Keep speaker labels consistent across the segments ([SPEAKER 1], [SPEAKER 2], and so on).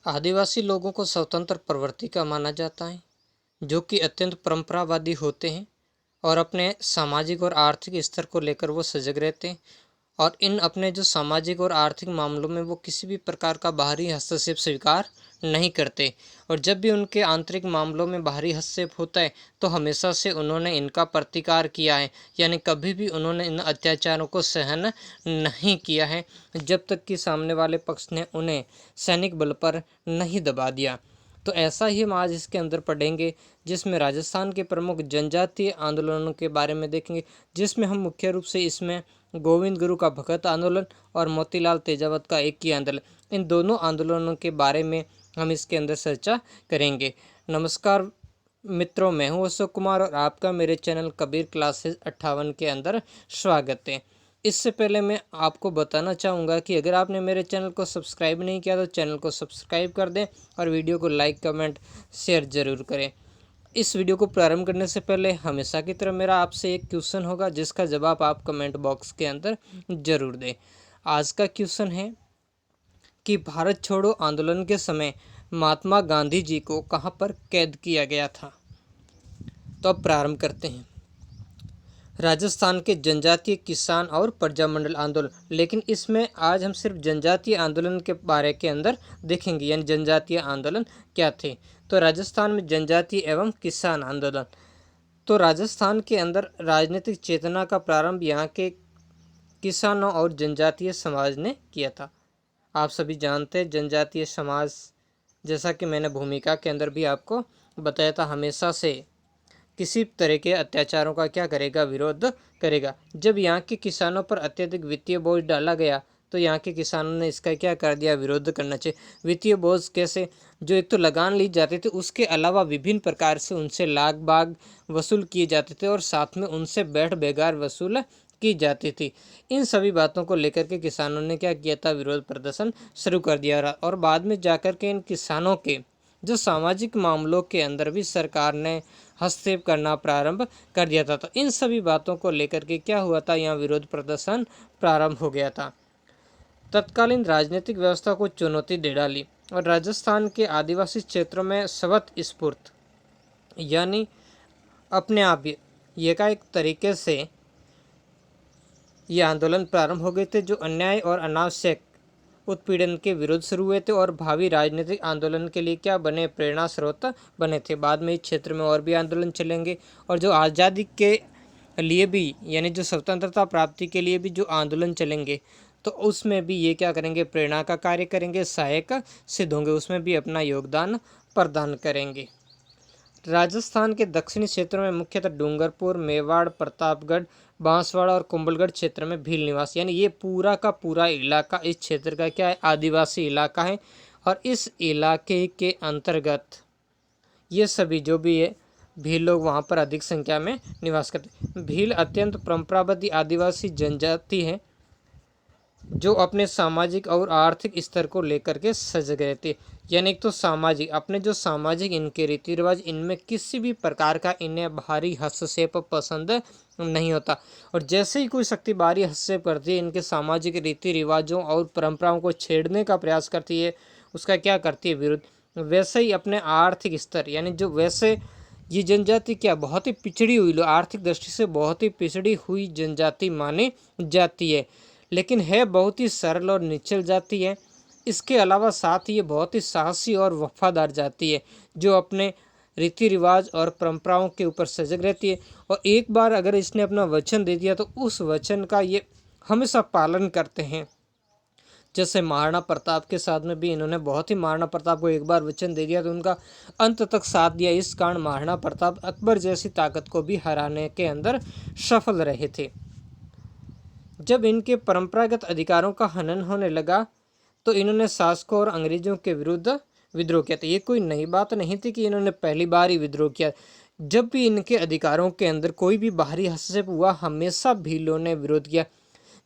[SPEAKER 1] आदिवासी लोगों को स्वतंत्र प्रवृत्ति का माना जाता है, जो कि अत्यंत परंपरावादी होते हैं और अपने सामाजिक और आर्थिक स्तर को लेकर वो सजग रहते हैं। और इन अपने जो सामाजिक और आर्थिक मामलों में वो किसी भी प्रकार का बाहरी हस्तक्षेप स्वीकार नहीं करते। और जब भी उनके आंतरिक मामलों में बाहरी हस्तक्षेप होता है तो हमेशा से उन्होंने इनका प्रतिकार किया है, यानी कभी भी उन्होंने इन अत्याचारों को सहन नहीं किया है, जब तक कि सामने वाले पक्ष ने उन्हें सैनिक बल पर नहीं दबा दिया। तो ऐसा ही हम आज इसके अंदर पढ़ेंगे, जिसमें राजस्थान के प्रमुख जनजातीय आंदोलनों के बारे में देखेंगे, जिसमें हम मुख्य रूप से इसमें गोविंद गुरु का भगत आंदोलन और मोतीलाल तेजावत का एक ही आंदोलन, इन दोनों आंदोलनों के बारे में हम इसके अंदर चर्चा करेंगे। नमस्कार मित्रों, मैं हूं अशोक कुमार और आपका मेरे चैनल कबीर क्लासेस 58 के अंदर स्वागत है। इससे पहले मैं आपको बताना चाहूँगा कि अगर आपने मेरे चैनल को सब्सक्राइब नहीं किया तो चैनल को सब्सक्राइब कर दें और वीडियो को लाइक कमेंट शेयर ज़रूर करें। इस वीडियो को प्रारंभ करने से पहले हमेशा की तरह मेरा आपसे एक क्वेश्चन होगा, जिसका जवाब आप कमेंट बॉक्स के अंदर ज़रूर दें। आज का क्वेश्चन है कि भारत छोड़ो आंदोलन के समय महात्मा गांधी जी को कहाँ पर कैद किया गया था। तो अब प्रारंभ करते हैं। राजस्थान के जनजातीय किसान और प्रजामंडल आंदोलन, लेकिन इसमें आज हम सिर्फ जनजातीय आंदोलन के बारे के अंदर देखेंगे, यानी जनजातीय आंदोलन क्या थे। तो राजस्थान में जनजातीय एवं किसान आंदोलन। तो राजस्थान के अंदर राजनीतिक चेतना का प्रारंभ यहाँ के किसानों और जनजातीय समाज ने किया था। आप सभी जानते हैं जनजातीय समाज, जैसा कि मैंने भूमिका के अंदर भी आपको बताया था, हमेशा से किसी तरह के अत्याचारों का क्या करेगा, विरोध करेगा। जब यहाँ के किसानों पर अत्यधिक वित्तीय बोझ डाला गया तो यहाँ के किसानों ने इसका क्या कर दिया, विरोध करना चाहिए। वित्तीय बोझ कैसे, जो एक तो लगान ली जाती थी, उसके अलावा विभिन्न प्रकार से उनसे लाग बाग वसूल किए जाते थे और साथ में उनसे बैठ बेगार वसूल की जाती थी। इन सभी बातों को लेकर के किसानों ने क्या किया था, विरोध प्रदर्शन शुरू कर दिया। और बाद में जाकर के इन किसानों के जो सामाजिक मामलों के अंदर भी सरकार ने हस्तक्षेप करना प्रारंभ कर दिया था। तो इन सभी बातों को लेकर के क्या हुआ था, यहाँ विरोध प्रदर्शन प्रारंभ हो गया था। तत्कालीन राजनीतिक व्यवस्था को चुनौती दे डाली और राजस्थान के आदिवासी क्षेत्रों में स्वतः स्फूर्त, यानी अपने आप ये का एक तरीके से ये आंदोलन प्रारंभ हो गए थे, जो अन्याय और अनावश्यक उत्पीड़न के विरुद्ध शुरू हुए थे और भावी राजनीतिक आंदोलन के लिए क्या बने, प्रेरणा स्रोत बने थे। बाद में इस क्षेत्र में और भी आंदोलन चलेंगे और जो आज़ादी के लिए भी, यानी जो स्वतंत्रता प्राप्ति के लिए भी जो आंदोलन चलेंगे, तो उसमें भी ये क्या करेंगे, प्रेरणा का कार्य करेंगे, सहायक सिद्ध होंगे, उसमें भी अपना योगदान प्रदान करेंगे। राजस्थान के दक्षिणी क्षेत्रों में मुख्यतः डूंगरपुर, मेवाड़, प्रतापगढ़, बांसवाड़ा और कुंभलगढ़ क्षेत्र में भील निवास, यानी ये पूरा का पूरा इलाका इस क्षेत्र का क्या है, आदिवासी इलाका है। और इस इलाके के अंतर्गत ये सभी जो भी है भील लोग वहाँ पर अधिक संख्या में निवास करते हैं। भील अत्यंत परंपरागत आदिवासी जनजाति है, जो अपने सामाजिक और आर्थिक स्तर को लेकर के सजग रहते, यानी एक तो सामाजिक, अपने जो सामाजिक इनके रीति रिवाज, इनमें किसी भी प्रकार का इन्हें बाहरी हस्तक्षेप पसंद नहीं होता। और जैसे ही कोई शक्ति बाहरी हस्तक्षेप करती है, इनके सामाजिक रीति रिवाजों और परंपराओं को छेड़ने का प्रयास करती है, उसका क्या करती है, विरोध। वैसे ही अपने आर्थिक स्तर, यानी जो वैसे ये जनजाति क्या बहुत ही पिछड़ी हुई, आर्थिक दृष्टि से बहुत ही पिछड़ी हुई जनजाति मानी जाती है, लेकिन है बहुत ही सरल और निश्चल जाति है। इसके अलावा साथ ही ये बहुत ही साहसी और वफादार जाति है, जो अपने रीति रिवाज और परंपराओं के ऊपर सजग रहती है। और एक बार अगर इसने अपना वचन दे दिया तो उस वचन का ये हमेशा पालन करते हैं। जैसे महाराणा प्रताप के साथ में भी इन्होंने बहुत ही, महाराणा प्रताप को एक बार वचन दे दिया तो उनका अंत तक साथ दिया। इस कारण महाराणा प्रताप अकबर जैसी ताकत को भी हराने के अंदर सफल रहे थे। जब इनके परंपरागत अधिकारों का हनन होने लगा तो इन्होंने शासकों और अंग्रेजों के विरुद्ध विद्रोह किया था। ये कोई नई बात नहीं थी कि इन्होंने पहली बार ही विद्रोह किया। जब भी इनके अधिकारों के अंदर कोई भी बाहरी हस्तक्षेप हुआ, हमेशा भीलों ने विरोध किया।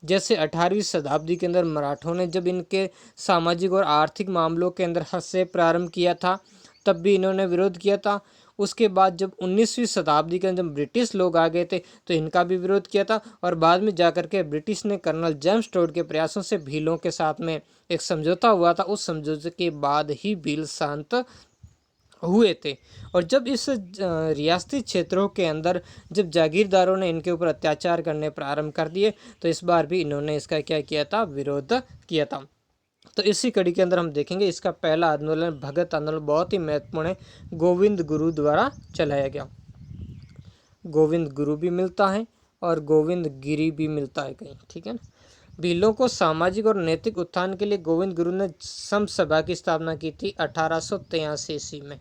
[SPEAKER 1] जैसे 18वीं शताब्दी के अंदर मराठों ने जब इनके सामाजिक और आर्थिक मामलों के अंदर हस्तक्षेप प्रारंभ किया था, तब भी इन्होंने विरोध किया था। उसके बाद जब 19वीं शताब्दी के अंदर जब ब्रिटिश लोग आ गए थे तो इनका भी विरोध किया था, और बाद में जाकर के ब्रिटिश ने कर्नल जेम्स टोड के प्रयासों से भीलों के साथ में एक समझौता हुआ था। उस समझौते के बाद ही भील शांत हुए थे। और जब इस रियासती क्षेत्रों के अंदर जब जागीरदारों ने इनके ऊपर अत्याचार करने प्रारंभ कर दिए तो इस बार भी इन्होंने इसका क्या किया था, विरोध किया था। तो इसी कड़ी के अंदर हम देखेंगे इसका पहला आंदोलन भगत आंदोलन बहुत ही महत्वपूर्ण है, गोविंद गुरु द्वारा चलाया गया। गोविंद गुरु भी मिलता है और गोविंद गिरी भी मिलता है कहीं, ठीक है ना। भीलों को सामाजिक और नैतिक उत्थान के लिए गोविंद गुरु ने सम सभा की स्थापना की थी 1883 ईस्वी में।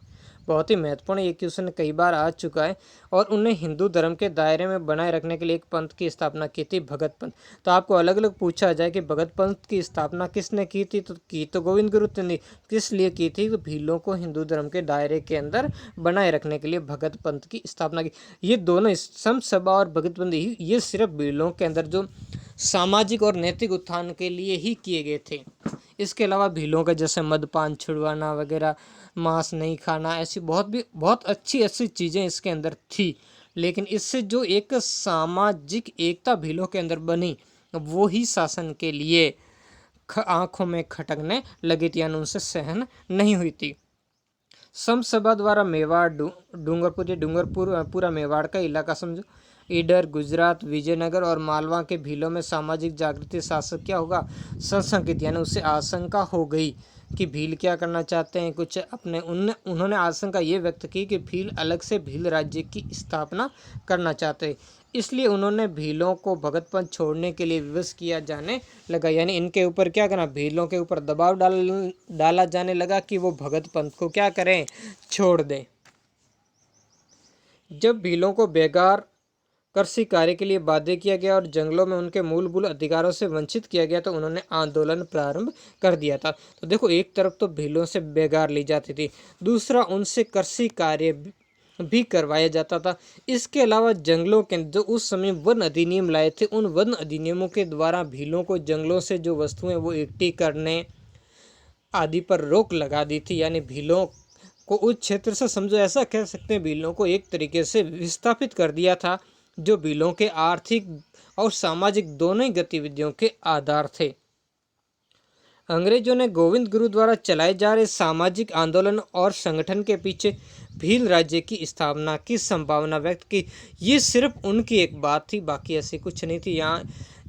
[SPEAKER 1] बहुत ही महत्वपूर्ण है ये क्वेश्चन कई बार आ चुका है। और उन्हें हिंदू धर्म के दायरे में बनाए रखने के लिए एक पंथ की स्थापना की थी, भगत पंथ। तो आपको अलग अलग पूछा जाए कि भगत पंथ की स्थापना किसने की थी, तो की तो गोविंद गुरु ने। किस लिए की थी, तो भीलों को हिंदू धर्म के दायरे के अंदर बनाए रखने के लिए भगत पंथ की स्थापना की। ये दोनों सम सभा और भगत पंथ ये सिर्फ भीलों के अंदर जो सामाजिक और नैतिक उत्थान के लिए ही किए गए थे। इसके अलावा भीलों का जैसे मदपान छुड़वाना वगैरह, मांस नहीं खाना, ऐसी बहुत अच्छी चीज़ें इसके अंदर थी। लेकिन इससे जो एक सामाजिक एकता भीलों के अंदर बनी वो ही शासन के लिए आंखों में खटकने लगी थी, यानी उनसे सहन नहीं हुई थी। सम सभा द्वारा मेवाड़ डूंगरपुर पूरा मेवाड़ का इलाका समझो, ईडर, गुजरात, विजयनगर और मालवा के भीलों में सामाजिक जागृति शासक क्या होगा, संशंकित, यानी उससे आशंका हो गई कि भील क्या करना चाहते हैं कुछ अपने। उन्होंने आशंका ये व्यक्त की कि भील अलग से भील राज्य की स्थापना करना चाहते हैं। इसलिए उन्होंने भीलों को भगत पंथ छोड़ने के लिए विवश किया जाने लगा, यानी इनके ऊपर क्या करना, भीलों के ऊपर दबाव डाला जाने लगा कि वो भगत पंथ को क्या करें, छोड़ दें। जब भीलों को बेगार कृषि कार्य के लिए बाध्य किया गया और जंगलों में उनके मूलभूत अधिकारों से वंचित किया गया तो उन्होंने आंदोलन प्रारंभ कर दिया था। तो देखो, एक तरफ तो भीलों से बेगार ली जाती थी, दूसरा उनसे कृषि कार्य भी करवाया जाता था। इसके अलावा जंगलों के जो उस समय वन अधिनियम लाए थे, उन वन अधिनियमों के द्वारा भीलों को जंगलों से जो वस्तुएं वो इकट्ठी करने आदि पर रोक लगा दी थी। यानी भीलों को उस क्षेत्र से समझो, ऐसा कह सकते हैं, भीलों को एक तरीके से विस्थापित कर दिया था, जो भीलों के आर्थिक और सामाजिक दोनों ही गतिविधियों के आधार थे। अंग्रेजों ने गोविंद गुरु द्वारा चलाए जा रहे सामाजिक आंदोलन और संगठन के पीछे भील राज्य की स्थापना की संभावना व्यक्त की। ये सिर्फ उनकी एक बात थी, बाकी ऐसी कुछ नहीं थी। यहाँ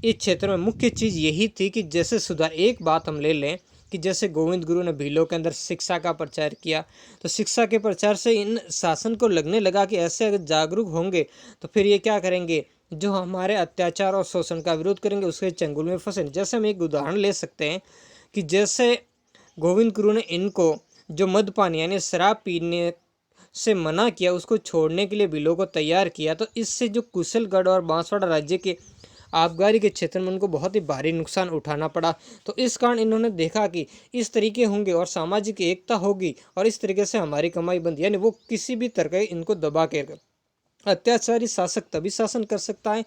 [SPEAKER 1] इस क्षेत्र में मुख्य चीज़ यही थी कि जैसे सुधार, एक बात हम ले लें कि जैसे गोविंद गुरु ने भीलों के अंदर शिक्षा का प्रचार किया, तो शिक्षा के प्रचार से इन शासन को लगने लगा कि ऐसे अगर जागरूक होंगे तो फिर ये क्या करेंगे, जो हमारे अत्याचार और शोषण का विरोध करेंगे उसके चंगुल में फंसे। जैसे हम एक उदाहरण ले सकते हैं कि जैसे गोविंद गुरु ने इनको जो मदपान यानी शराब पीने से मना किया, उसको छोड़ने के लिए भीलों को तैयार किया, तो इससे जो कुशलगढ़ और बांसवाड़ा राज्य के आबकारी के क्षेत्र में उनको बहुत ही भारी नुकसान उठाना पड़ा। तो इस कारण इन्होंने देखा कि इस तरीके होंगे और सामाजिक एकता होगी और इस तरीके से हमारी कमाई बंद, यानी वो किसी भी तरह इनको दबा के, अत्याचारी शासक तभी शासन कर सकता है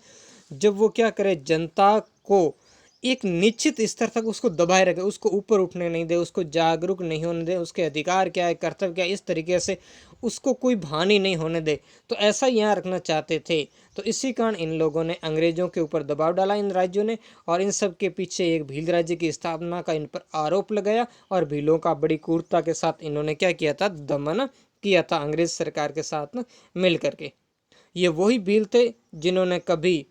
[SPEAKER 1] जब वो क्या करे, जनता को एक निश्चित स्तर तक उसको दबाए रखे, उसको ऊपर उठने नहीं दे, उसको जागरूक नहीं होने दे, उसके अधिकार क्या है, कर्तव्य क्या है, इस तरीके से उसको कोई भानी नहीं होने दे। तो ऐसा यहाँ रखना चाहते थे। तो इसी कारण इन लोगों ने अंग्रेजों के ऊपर दबाव डाला, इन राज्यों ने, और इन सब के पीछे एक भील राज्य की स्थापना का इन पर आरोप लगाया और भीलों का बड़ी क्रूरता के साथ इन्होंने क्या किया था, दमन किया था अंग्रेज सरकार के साथ मिल करके। ये वही भील थे जिन्होंने कभी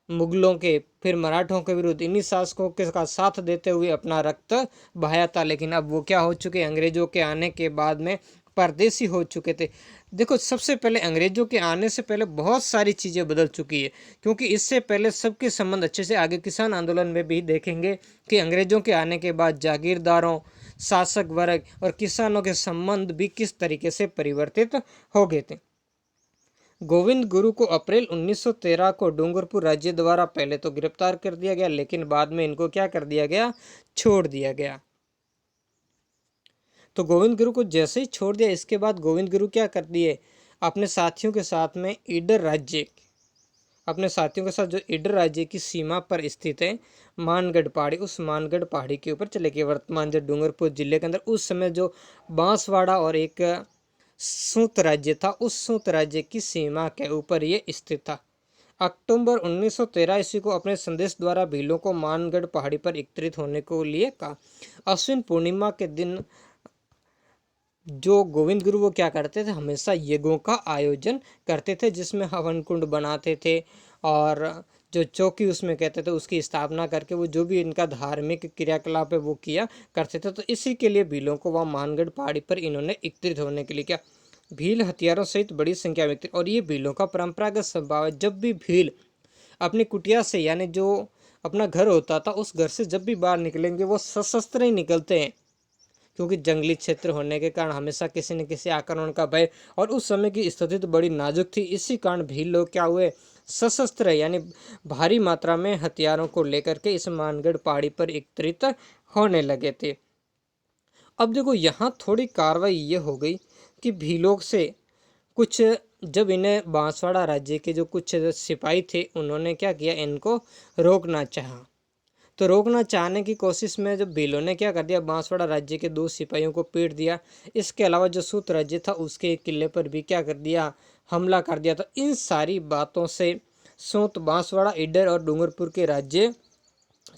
[SPEAKER 1] मुगलों के फिर मराठों के विरुद्ध इन्हीं शासकों के साथ देते हुए अपना रक्त बहाया था। लेकिन अब वो क्या हो चुके, अंग्रेजों के आने के बाद में परदेसी हो चुके थे। देखो, सबसे पहले अंग्रेजों के आने से पहले बहुत सारी चीज़ें बदल चुकी है, क्योंकि इससे पहले सबके संबंध अच्छे से, आगे किसान आंदोलन में भी देखेंगे कि अंग्रेजों के आने के बाद जागीरदारों, शासक वर्ग और किसानों के संबंध भी किस तरीके से परिवर्तित हो गए थे। गोविंद गुरु को अप्रैल 1913 को डूंगरपुर राज्य द्वारा पहले तो गिरफ्तार कर दिया गया, लेकिन बाद में इनको क्या कर दिया गया, छोड़ दिया गया। तो गोविंद गुरु को जैसे ही छोड़ दिया, इसके बाद गोविंद गुरु क्या कर दिए, अपने साथियों के साथ में ईडर राज्य अपने साथियों के साथ जो ईडर राज्य की सीमा पर स्थित है मानगढ़ पहाड़ी, उस मानगढ़ पहाड़ी के ऊपर चले गए। वर्तमान जो डूंगरपुर जिले के अंदर उस समय जो बांसवाड़ा और एक सूत राज्य था, उस सूत राज्य की सीमा के ऊपर ये स्थित था। अक्टूबर 1913 ईस्वी को अपने संदेश द्वारा भीलों को मानगढ़ पहाड़ी पर एकत्रित होने को लिए कहा। अश्विन पूर्णिमा के दिन जो गोविंद गुरु वो क्या करते थे, हमेशा यज्ञों का आयोजन करते थे, जिसमें हवन कुंड बनाते थे और जो चौकी उसमें कहते थे उसकी स्थापना करके वो जो भी इनका धार्मिक क्रियाकलाप है वो किया करते थे। तो इसी के लिए भीलों को वहाँ मानगढ़ पहाड़ी पर इन्होंने एकत्रित होने के लिए क्या, भील हथियारों सहित बड़ी संख्या में एकत्रित। और ये भीलों का परंपरागत स्वभाव है, जब भी भील अपनी कुटिया से यानी जो अपना घर होता था उस घर से जब भी बाहर निकलेंगे वो सशस्त्र ही निकलते हैं, क्योंकि जंगली क्षेत्र होने के कारण हमेशा किसी न किसी आक्रमण का भय, और उस समय की स्थिति तो बड़ी नाजुक थी। इसी कारण भील लोग क्या हुए, सशस्त्र यानी भारी मात्रा में हथियारों को लेकर के इस मानगढ़ पहाड़ी पर एकत्रित होने लगे थे। अब देखो यहाँ थोड़ी कार्रवाई ये हो गई कि भीलों से कुछ, जब इन्हें बांसवाड़ा राज्य के जो कुछ सिपाही थे उन्होंने क्या किया, इनको रोकना चाहा। तो रोकना चाहने की कोशिश में जब भीलों ने क्या कर दिया, बांसवाड़ा राज्य के 2 सिपाहियों को पीट दिया। इसके अलावा जो सूत राज्य था उसके किले पर भी क्या कर दिया, हमला कर दिया। तो इन सारी बातों से सूत, बांसवाड़ा, ईडर और डूंगरपुर के राज्य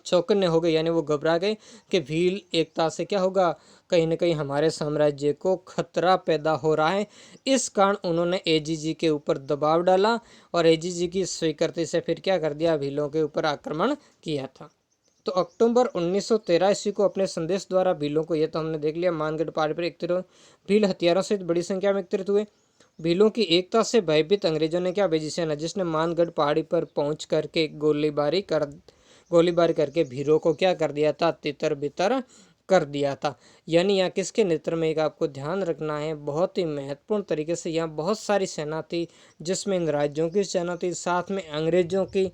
[SPEAKER 1] चौकन्ने हो गए, यानी वो घबरा गए कि भील एकता से क्या होगा, कहीं ना कहीं हमारे साम्राज्य को खतरा पैदा हो रहा है। इस कारण उन्होंने एजीजी के ऊपर दबाव डाला और एजीजी की स्वीकृति से फिर क्या कर दिया, भीलों के ऊपर आक्रमण किया था। तो अक्टूबर 1913 ईस्वी को अपने संदेश द्वारा भीलों को, यह तो हमने देख लिया, मानगढ़ पहाड़ी पर एकत्रित, भील हथियारों से बड़ी संख्या में एकत्रित हुए। भीलों की एकता से भयभीत अंग्रेजों ने क्या भेजी सेना, जिसने मानगढ़ पहाड़ी पर पहुंच करके गोलीबारी करके भीलों को क्या कर दिया था, तितर बितर कर दिया था। यानी यहाँ किसके नेतृत्व में, एक आपको ध्यान रखना है, बहुत ही महत्वपूर्ण तरीके से यहाँ बहुत सारी सेना थी, जिसमें इन राज्यों की सेना थी, साथ में अंग्रेजों की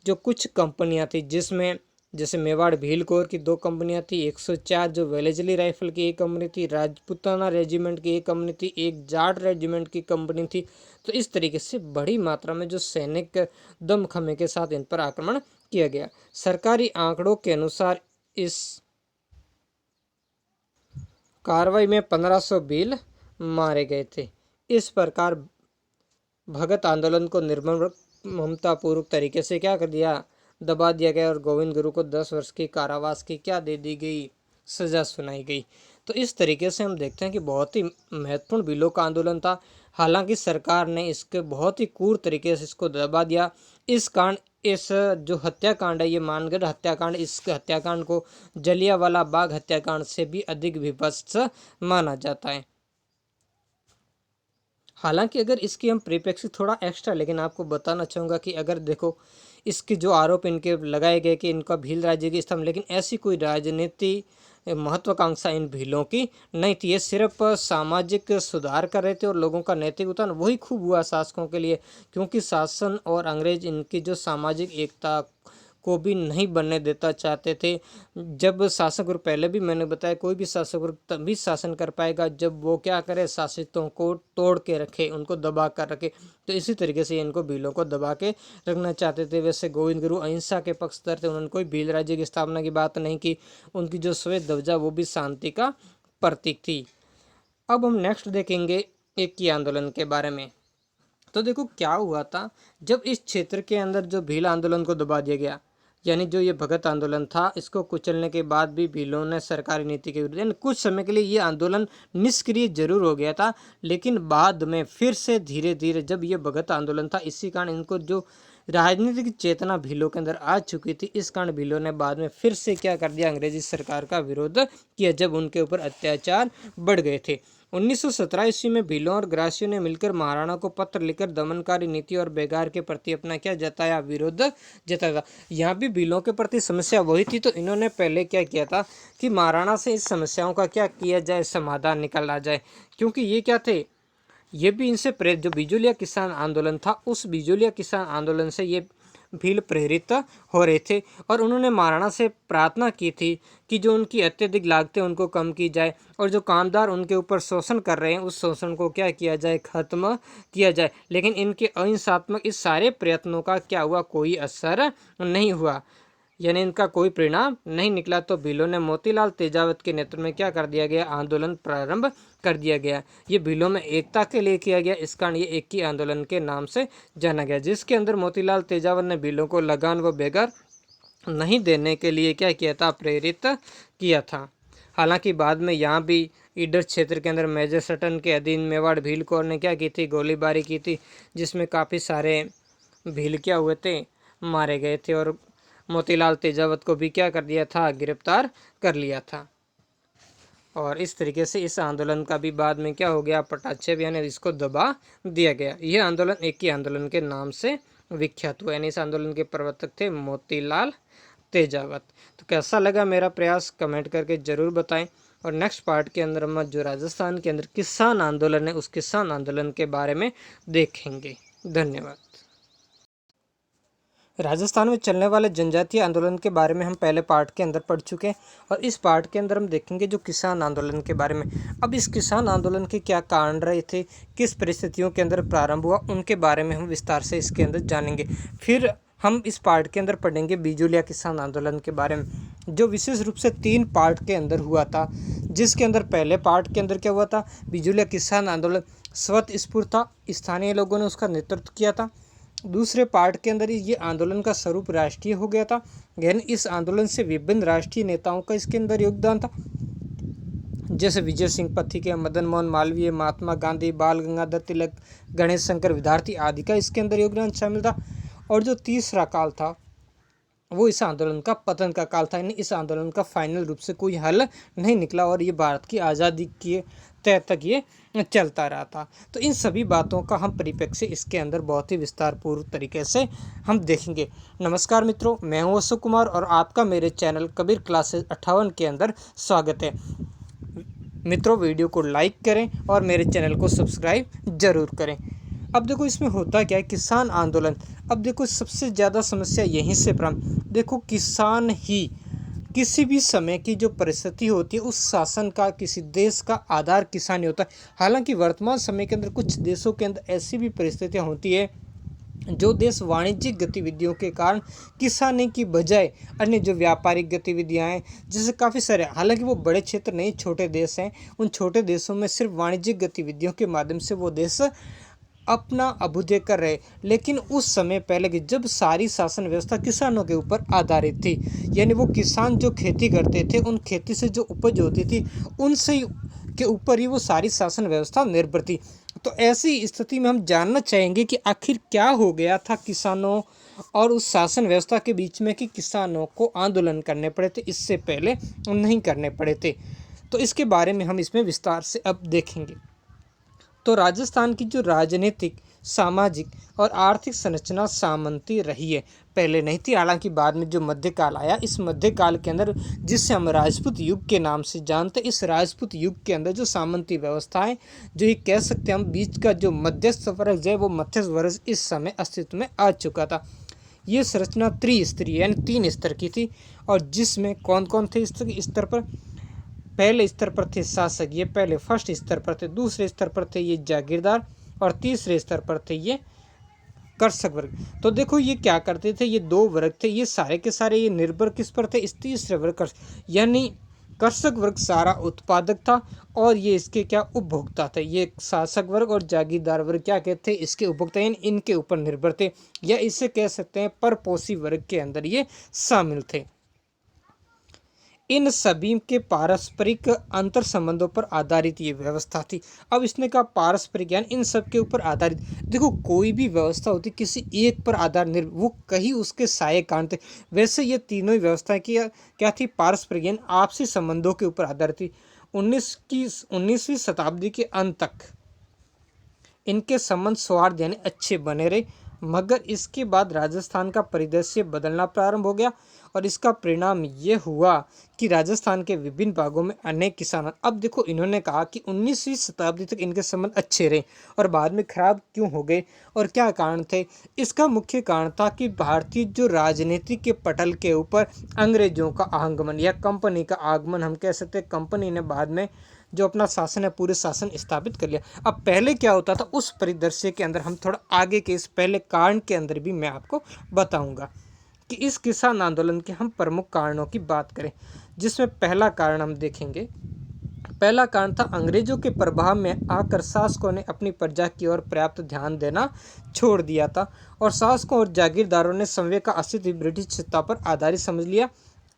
[SPEAKER 1] जो कुछ कंपनियां थी, जिसमें जैसे मेवाड़ भील कोर की 2 कंपनियां थी, 104 जो वेलेजली राइफल की एक कंपनी थी, राजपूताना रेजिमेंट की एक कंपनी थी, एक जाट रेजिमेंट की कंपनी थी। तो इस तरीके से बड़ी मात्रा में जो सैनिक दमखमे के साथ इन पर आक्रमण किया गया। सरकारी आंकड़ों के अनुसार इस कार्रवाई में 1500 भील मारे गए थे। इस प्रकार भगत आंदोलन को निर्ममतापूर्वक तरीके से क्या कर दिया, दबा दिया गया और गोविंद गुरु को 10 वर्ष की कारावास की क्या दे दी गई, सजा सुनाई गई। तो इस तरीके से हम देखते हैं कि बहुत ही महत्वपूर्ण भीलों का आंदोलन था। हालांकि सरकार ने इसके बहुत ही क्रूर तरीके से इसको दबा दिया। इस कारण इस जो हत्याकांड है, ये मानगढ़ हत्याकांड, इस हत्याकांड को जलियांवाला बाग हत्याकांड से भी अधिक विभत्स माना जाता है। हालांकि अगर इसकी हम परिप्रेक्ष्य थोड़ा एक्स्ट्रा, लेकिन आपको बताना चाहूँगा कि अगर देखो इसके जो आरोप इनके लगाए गए कि इनका भील राज्य की स्थापना, लेकिन ऐसी कोई राजनीति महत्वाकांक्षा इन भीलों की नहीं थी। ये सिर्फ सामाजिक सुधार कर रहे थे और लोगों का नैतिक उत्थान वही खूब हुआ शासकों के लिए, क्योंकि शासन और अंग्रेज इनकी जो सामाजिक एकता को भी नहीं बनने देता चाहते थे। जब शासक वर्ग, पहले भी मैंने बताया, कोई भी शासक वर्ग तभी शासन कर पाएगा जब वो क्या करे, शासितों को तोड़ के रखे, उनको दबा कर रखे। तो इसी तरीके से इनको भीलों को दबा के रखना चाहते थे। वैसे गोविंद गुरु अहिंसा के पक्षधर थे, उन्होंने कोई भील राज्य की स्थापना की बात नहीं की। उनकी जो श्वेत ध्वजा वो भी शांति का प्रतीक थी। अब हम नेक्स्ट देखेंगे इक्की आंदोलन के बारे में। तो देखो क्या हुआ था, जब इस क्षेत्र के अंदर जो भील आंदोलन को दबा दिया गया, यानी जो ये भगत आंदोलन था, इसको कुचलने के बाद भी भीलों ने सरकारी नीति के विरुद्ध, यानी कुछ समय के लिए ये आंदोलन निष्क्रिय जरूर हो गया था, लेकिन बाद में फिर से धीरे धीरे जब ये भगत आंदोलन था, इसी कारण इनको जो राजनीतिक चेतना भीलों के अंदर आ चुकी थी, इस कारण भीलों ने बाद में फिर से क्या कर दिया, अंग्रेजी सरकार का विरोध किया जब उनके ऊपर अत्याचार बढ़ गए थे। 1917 ईस्वी में भीलों और ग्रासियों ने मिलकर महाराणा को पत्र लिखकर दमनकारी नीति और बेगार के प्रति अपना क्या जताया, विरोध जताया। यहाँ भी भीलों के प्रति समस्या वही थी, तो इन्होंने पहले क्या किया था कि महाराणा से इस समस्याओं का क्या किया जाए, समाधान निकाला जाए। क्योंकि ये क्या थे, ये भी इनसे प्रेरित, जो बिजोलिया किसान आंदोलन था, उस बिजोलिया किसान आंदोलन से ये भील प्रेरित हो रहे थे और उन्होंने महाराणा से प्रार्थना की थी कि जो उनकी अत्यधिक लागतें उनको कम की जाए और जो कामदार उनके ऊपर शोषण कर रहे हैं उस शोषण को क्या किया जाए, खत्म किया जाए। लेकिन इनके अहिंसात्मक इस सारे प्रयत्नों का क्या हुआ, कोई असर नहीं हुआ, यानी इनका कोई परिणाम नहीं निकला। तो भीलों ने मोतीलाल तेजावत के नेतृत्व में क्या कर दिया गया, आंदोलन प्रारंभ कर दिया गया। ये भीलों में एकता के लिए किया गया, इस कारण ये एक ही आंदोलन के नाम से जाना गया, जिसके अंदर मोतीलाल तेजावत ने भीलों को लगान व बेगार नहीं देने के लिए क्या किया था, प्रेरित किया था। हालांकि बाद में यहाँ भी ईडर क्षेत्र के अंदर मेजर सटन के अधीन मेवाड़ भील कौर ने क्या की थी, गोलीबारी की थी, जिसमें काफ़ी सारे भील क्या हुए थे, मारे गए थे और मोतीलाल तेजावत को भी क्या कर दिया था, गिरफ्तार कर लिया था। और इस तरीके से इस आंदोलन का भी बाद में क्या हो गया, पटाक्षेप यानी इसको दबा दिया गया। यह आंदोलन एक ही आंदोलन के नाम से विख्यात हुआ, यानी इस आंदोलन के प्रवर्तक थे मोतीलाल तेजावत। तो कैसा लगा मेरा प्रयास, कमेंट करके ज़रूर बताएं। और नेक्स्ट पार्ट के अंदर हम जो राजस्थान के अंदर किसान आंदोलन है उस किसान आंदोलन के बारे में देखेंगे। धन्यवाद। राजस्थान में चलने वाले जनजातीय आंदोलन के बारे में हम पहले पार्ट के अंदर पढ़ चुके हैं और इस पार्ट के अंदर हम देखेंगे जो किसान आंदोलन के बारे में। अब इस किसान आंदोलन के क्या कारण रहे थे, किस परिस्थितियों के अंदर प्रारंभ हुआ, उनके बारे में हम विस्तार से इसके अंदर जानेंगे। फिर हम इस पार्ट के अंदर पढ़ेंगे बिजुलिया किसान आंदोलन के बारे में, जो विशेष रूप से 3 पार्ट के अंदर हुआ था। जिसके अंदर पहले पार्ट के अंदर क्या हुआ था, बिजुलिया किसान आंदोलन स्वतःस्फूर्त था, स्थानीय लोगों ने उसका नेतृत्व किया था। दूसरे पार्ट के अंदर ये आंदोलन का स्वरूप राष्ट्रीय हो गया था, यानी इस आंदोलन से विभिन्न राष्ट्रीय नेताओं का इसके अंदर योगदान था, जैसे विजय सिंह पथिके, मदन मोहन मालवीय, महात्मा गांधी, बाल गंगाधर तिलक, गणेश शंकर विद्यार्थी आदि का इसके अंदर योगदान शामिल था। और जो तीसरा काल था वो इस आंदोलन का पतन का काल था, यानी इस आंदोलन का फाइनल रूप से कोई हल नहीं निकला और ये भारत की आज़ादी के तय तक ये चलता रहा था। तो इन सभी बातों का हम परिप्रेक्ष्य इसके अंदर बहुत ही विस्तारपूर्वक तरीके से हम देखेंगे। नमस्कार मित्रों, मैं हूं अशोक कुमार और आपका मेरे चैनल कबीर क्लासेस 58 के अंदर स्वागत है। मित्रों, वीडियो को लाइक करें और मेरे चैनल को सब्सक्राइब जरूर करें। अब देखो इसमें होता क्या है, किसान आंदोलन। अब देखो सबसे ज़्यादा समस्या यहीं से प्रारंभ, देखो किसान ही किसी भी समय की जो परिस्थिति होती है उस शासन का, किसी देश का आधार किसान ही होता है। हालांकि वर्तमान समय के अंदर कुछ देशों के अंदर ऐसी भी परिस्थितियां होती है जो देश वाणिज्यिक गतिविधियों के कारण किसानी की बजाय अन्य जो व्यापारिक गतिविधियां हैं, जैसे काफ़ी सारे, हालांकि वो बड़े क्षेत्र नहीं, छोटे देश हैं, उन छोटे देशों में सिर्फ वाणिज्यिक गतिविधियों के माध्यम से वो देश अपना अभ्युदय कर रहे। लेकिन उस समय पहले की जब सारी शासन व्यवस्था किसानों के ऊपर आधारित थी, यानी वो किसान जो खेती करते थे उन खेती से जो उपज होती थी उनसे के ऊपर ही वो सारी शासन व्यवस्था निर्भर थी। तो ऐसी स्थिति में हम जानना चाहेंगे कि आखिर क्या हो गया था किसानों और उस शासन व्यवस्था के बीच में कि किसानों को आंदोलन करने पड़े थे, इससे पहले नहीं करने पड़े थे। तो इसके बारे में हम इसमें विस्तार से अब देखेंगे। तो राजस्थान की जो राजनीतिक, सामाजिक और आर्थिक संरचना सामंती रही है, पहले नहीं थी। हालांकि बाद में जो मध्यकाल आया, इस मध्यकाल के अंदर जिसे हम राजपूत युग के नाम से जानते, इस राजपूत युग के अंदर जो सामंती व्यवस्था है, जो ये कह सकते हैं हम बीच का जो मध्यस्थ वर्ग है, वो मध्यस्थ वर्ग इस समय अस्तित्व में आ चुका था। ये संरचना त्रिस्तरीय यानी 3 स्तर की थी और जिसमें कौन कौन थे इस स्तर पर, पहले स्तर पर थे शासक, ये पहले फर्स्ट स्तर पर थे, दूसरे स्तर पर थे ये जागीरदार और तीसरे स्तर पर थे ये कर्षक वर्ग। तो देखो ये क्या करते थे, ये 2 वर्ग थे, ये सारे के सारे ये निर्भर किस पर थे, इस तीसरे वर्ग कर्षक, यानी कर्षक वर्ग सारा उत्पादक था और ये इसके क्या उपभोक्ता थे। ये शासक वर्ग और जागीरदार वर्ग क्या कहते हैं, इसके उपभोक्ता, यानी इनके ऊपर निर्भर थे, या इसे कह सकते हैं परपोषी वर्ग के अंदर ये शामिल थे। इन सभी के पारस्परिक अंतर संबंधों पर आधारित ये व्यवस्था थी। अब इसने कहा पारस्परिक ज्ञान इन सब के ऊपर आधारित। देखो कोई भी व्यवस्था होती किसी एक पर आधार निर्भर, वो कहीं उसके साये कान थे। वैसे ये तीनों ही व्यवस्थाएं क्या थी, पारस्परिक ज्ञान आपसी संबंधों के ऊपर आधारित थी। 19वीं शताब्दी के अंत तक इनके संबंध सौहार्द यानी अच्छे बने रहे। मगर इसके बाद राजस्थान का परिदृश्य बदलना प्रारंभ हो गया और इसका परिणाम ये हुआ कि राजस्थान के विभिन्न भागों में अनेक किसान, अब देखो इन्होंने कहा कि 19वीं शताब्दी तक इनके संबंध अच्छे रहे और बाद में खराब क्यों हो गए और क्या कारण थे। इसका मुख्य कारण था कि भारतीय जो राजनीति के पटल के ऊपर अंग्रेजों का आगमन या कंपनी का आगमन, हम कह सकते हैं कंपनी ने बाद में जो अपना शासन है पूरे शासन स्थापित कर लिया। अब पहले क्या होता था उस परिदृश्य के अंदर हम थोड़ा आगे के इस पहले कारण के अंदर भी मैं आपको बताऊंगा कि इस किसान आंदोलन के हम प्रमुख कारणों की बात करें, जिसमें पहला कारण हम देखेंगे। पहला कारण था अंग्रेजों के प्रभाव में आकर शासकों ने अपनी प्रजा की ओर पर्याप्त ध्यान देना छोड़ दिया था और शासकों और जागीरदारों ने संवै का अस्तित्व ब्रिटिश सत्ता पर आधारित समझ लिया।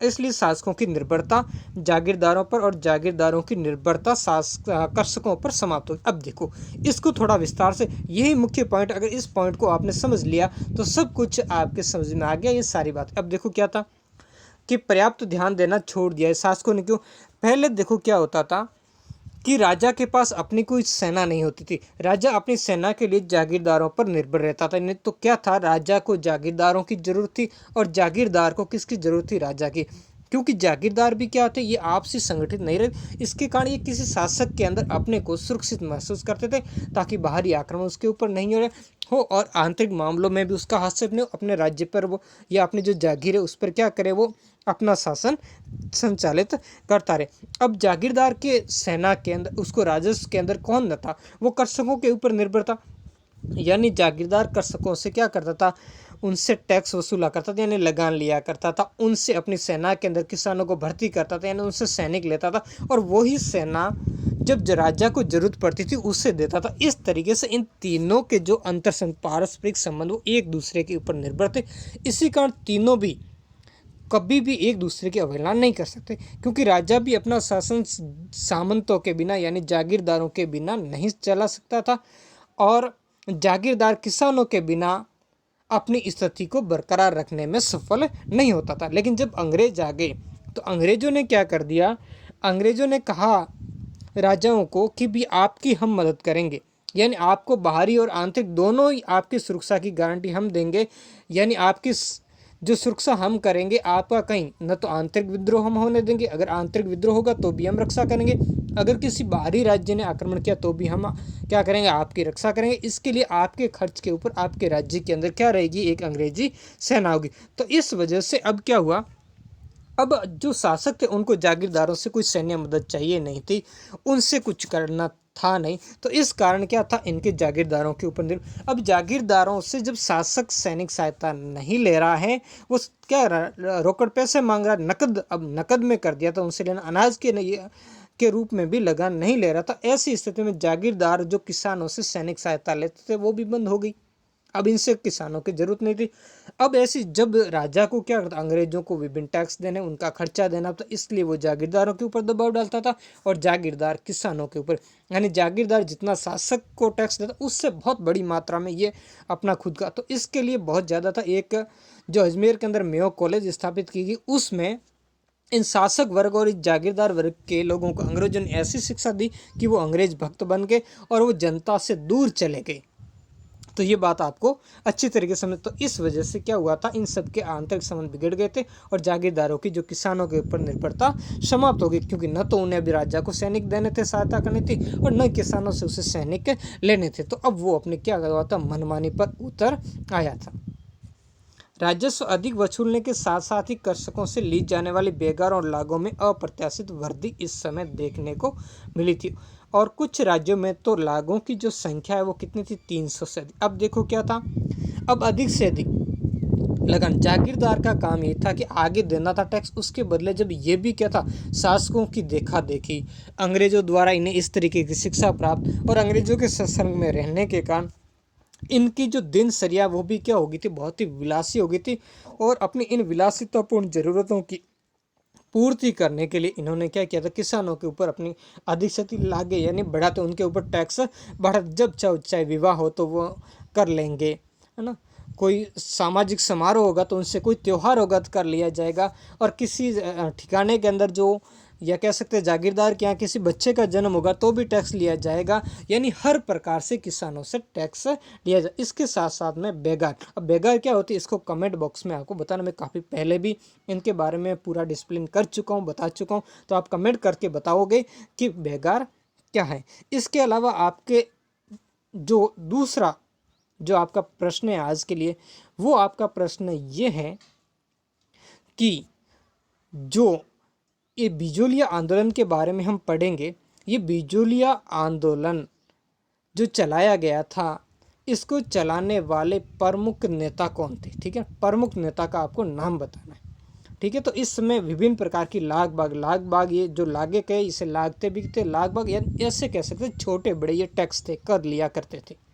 [SPEAKER 1] इसलिए शासकों की निर्भरता जागीरदारों पर और जागीरदारों की निर्भरता शासकों पर समाप्त हो। अब देखो इसको थोड़ा विस्तार से, यही मुख्य पॉइंट, अगर इस पॉइंट को आपने समझ लिया तो सब कुछ आपके समझ में आ गया ये सारी बात। अब देखो क्या था कि पर्याप्त ध्यान देना छोड़ दिया है शासकों ने। क्यों? पहले देखो क्या होता था कि राजा के पास अपनी कोई सेना नहीं होती थी, राजा अपनी सेना के लिए जागीरदारों पर निर्भर रहता था। नहीं तो क्या था, राजा को जागीरदारों की जरूरत थी और जागीरदार को किसकी जरूरत थी, राजा की। क्योंकि जागीरदार भी क्या होते, ये आपसी संगठित नहीं रहे, इसके कारण ये किसी शासक के अंदर अपने को सुरक्षित महसूस करते थे ताकि बाहरी आक्रमण उसके ऊपर नहीं हो और आंतरिक मामलों में भी उसका हस्तक्षेप नहीं हो, अपने राज्य पर वो या अपनी जो जागीर है उस पर क्या करे, वो अपना शासन संचालित करता रहे। अब जागीरदार के सेना के अंदर उसको राजस्व के अंदर कौन न था, वो कृषकों के ऊपर निर्भर था। यानी जागीरदार कृषकों से क्या करता था, उनसे टैक्स वसूला करता था, यानी लगान लिया करता था, उनसे अपनी सेना के अंदर किसानों को भर्ती करता था, यानी उनसे सैनिक लेता था और वही सेना जब राजा को जरूरत पड़ती थी उससे देता था। इस तरीके से इन तीनों के जो अंतर पारस्परिक संबंध वो एक दूसरे के ऊपर निर्भर थे। इसी कारण तीनों भी कभी भी एक दूसरे की अवहेलना नहीं कर सकते, क्योंकि राजा भी अपना शासन सामंतों के बिना यानी जागीरदारों के बिना नहीं चला सकता था और जागीरदार किसानों के बिना अपनी स्थिति को बरकरार रखने में सफल नहीं होता था। लेकिन जब अंग्रेज आ गए तो अंग्रेजों ने क्या कर दिया, अंग्रेजों ने कहा राजाओं को कि भी आपकी हम मदद करेंगे, यानी आपको बाहरी और आंतरिक दोनों ही आपकी सुरक्षा की गारंटी हम देंगे, यानी आपकी जो सुरक्षा हम करेंगे, आपका कहीं न तो आंतरिक विद्रोह हम होने देंगे, अगर आंतरिक विद्रोह होगा तो भी हम रक्षा करेंगे, अगर किसी बाहरी राज्य ने आक्रमण किया तो भी हम क्या करेंगे, आपकी रक्षा करेंगे। इसके लिए आपके खर्च के ऊपर आपके राज्य के अंदर क्या रहेगी, एक अंग्रेजी सेना होगी। तो इस वजह से अब क्या हुआ, अब जो शासक थे उनको जागीरदारों से कोई सैन्य मदद चाहिए नहीं थी, उनसे कुछ करना था नहीं, तो इस कारण क्या था, इनके जागीरदारों के ऊपर निर्भर। अब जागीरदारों से जब शासक सैनिक सहायता नहीं ले रहा है, वो क्या रोकड़ पैसे मांग रहा है, नकद, अब नकद में कर दिया था उनसे लेना, अनाज के रूप में भी लगान नहीं ले रहा था। ऐसी स्थिति में जागीरदार जो किसानों से सैनिक सहायता लेते थे वो भी बंद हो गई, अब इनसे किसानों की जरूरत नहीं थी। अब ऐसी जब राजा को क्या करता, अंग्रेजों को विभिन्न टैक्स देने, उनका खर्चा देना, तो इसलिए वो जागीरदारों के ऊपर दबाव डालता था और जागीरदार किसानों के ऊपर, यानी जागीरदार जितना शासक को टैक्स देता उससे बहुत बड़ी मात्रा में ये अपना खुद का, तो इसके लिए बहुत ज़्यादा था। एक जो अजमेर के अंदर मेयो कॉलेज स्थापित की गई, उसमें इन शासक वर्ग और इस जागीरदार वर्ग के लोगों को अंग्रेजों ने ऐसी शिक्षा दी कि वो अंग्रेज भक्त बन गए और वो जनता से दूर चले गए। तो ये बात आपको अच्छी तरीके से समझ, तो इस वजह से क्या हुआ था, इन सब के आंतरिक संबंध बिगड़ गए थे और जागीरदारों की जो किसानों के ऊपर निर्भरता समाप्त हो गई, क्योंकि न तो उन्हें अभी राजा को सैनिक देने थे, सहायता करनी थी, और न किसानों से उसे सैनिक लेने थे। तो अब वो अपने क्या हुआ था, मनमानी पर उतर आया था। राजस्व अधिक वसूलने के साथ साथ ही कृषकों से ली जाने वाली बेगार और लागों में अप्रत्याशित वृद्धि इस समय देखने को मिली थी और कुछ राज्यों में तो लागों की जो संख्या है वो कितनी थी, 300 से अधिक। अब देखो क्या था, अब अधिक से अधिक लगान, जागीरदार का काम ये था कि आगे देना था टैक्स, उसके बदले जब ये भी क्या था, शासकों की देखा देखी, अंग्रेजों द्वारा इन्हें इस तरीके की शिक्षा प्राप्त और अंग्रेजों के संसर्ग में रहने के कारण इनकी जो दिनचर्या वो भी क्या हो गई थी, बहुत ही विलासी हो गई थी और अपनी इन विलासितापूर्ण ज़रूरतों की पूर्ति करने के लिए इन्होंने क्या किया था, किसानों के ऊपर अपनी अधिक से अधिक लागे यानी बढ़ाते उनके ऊपर टैक्स बढ़ा, जब चाहे विवाह हो तो वो कर लेंगे, है ना, कोई सामाजिक समारोह होगा तो उनसे कोई त्यौहार होगा तो कर लिया जाएगा, और किसी ठिकाने के अंदर जो या कह सकते हैं जागीरदार के यहाँ किसी बच्चे का जन्म होगा तो भी टैक्स लिया जाएगा। यानी हर प्रकार से किसानों से टैक्स लिया जाए। इसके साथ साथ में बेगार, अब बेगार क्या होती है इसको कमेंट बॉक्स में आपको बताना। मैं काफ़ी पहले भी इनके बारे में पूरा डिस्प्लेन कर चुका हूँ, बता चुका हूँ, तो आप कमेंट करके बताओगे कि बेगार क्या है। इसके अलावा आपके जो दूसरा जो आपका प्रश्न है आज के लिए, वो आपका प्रश्न ये है कि जो ये बिजोलिया आंदोलन के बारे में हम पढ़ेंगे। ये बिजोलिया आंदोलन जो चलाया गया था, इसको चलाने वाले प्रमुख नेता कौन थे? ठीक है, प्रमुख नेता का आपको नाम बताना है। ठीक है, तो इस समय विभिन्न प्रकार की लाग बाग ये जो लागे कहे इसे लागते भी थे, लाग बाग या ऐसे कह सकते छोटे बड़े ये टैक्स थे, कर लिया करते थे।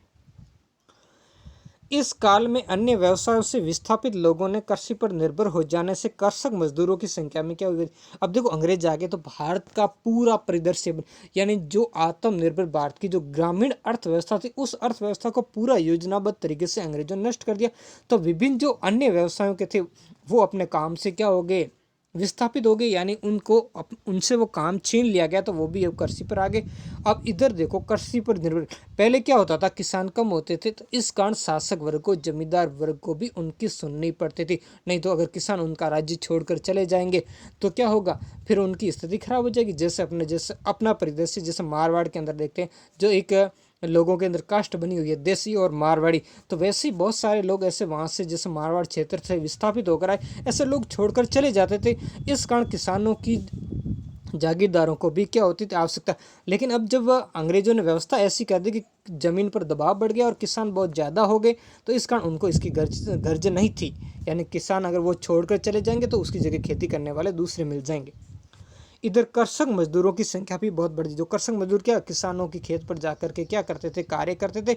[SPEAKER 1] इस काल में अन्य व्यवसायों से विस्थापित लोगों ने कृषि पर निर्भर हो जाने से कृषक मजदूरों की संख्या में क्या हुई? अब देखो अंग्रेज आ गए तो भारत का पूरा परिदृश्य, यानी जो आत्मनिर्भर भारत की जो ग्रामीण अर्थव्यवस्था थी, उस अर्थव्यवस्था को पूरा योजनाबद्ध तरीके से अंग्रेजों ने नष्ट कर दिया। तो विभिन्न जो अन्य व्यवसायों के थे वो अपने काम से क्या हो गए? विस्थापित हो गए, यानी उनसे वो काम छीन लिया गया, तो वो भी अब कृषि पर आ गए। अब इधर देखो कृषि पर निर्भर, पहले क्या होता था, किसान कम होते थे, तो इस कारण शासक वर्ग को, जमींदार वर्ग को भी उनकी सुननी पड़ती थी। नहीं तो अगर किसान उनका राज्य छोड़कर चले जाएंगे तो क्या होगा, फिर उनकी स्थिति खराब हो जाएगी। जैसे अपना परिदृश्य जैसे मारवाड़ के अंदर देखते हैं, जो एक लोगों के अंदर कास्ट बनी हुई है देसी और मारवाड़ी, तो वैसे ही बहुत सारे लोग ऐसे वहाँ से जैसे मारवाड़ क्षेत्र से विस्थापित होकर आए, ऐसे लोग छोड़कर चले जाते थे। इस कारण किसानों की, जागीरदारों को भी क्या होती थी आवश्यकता। लेकिन अब जब अंग्रेजों ने व्यवस्था ऐसी कर दी कि ज़मीन पर दबाव बढ़ गया और किसान बहुत ज़्यादा हो गए, तो इस कारण उनको इसकी गर्ज नहीं थी। यानी किसान अगर वो छोड़कर चले जाएंगे तो उसकी जगह खेती करने वाले दूसरे मिल जाएंगे। इधर कृषक मजदूरों की संख्या भी बहुत बढ़ी। जो कृषक मजदूर क्या किसानों की खेत पर जाकर के क्या करते थे, कार्य करते थे।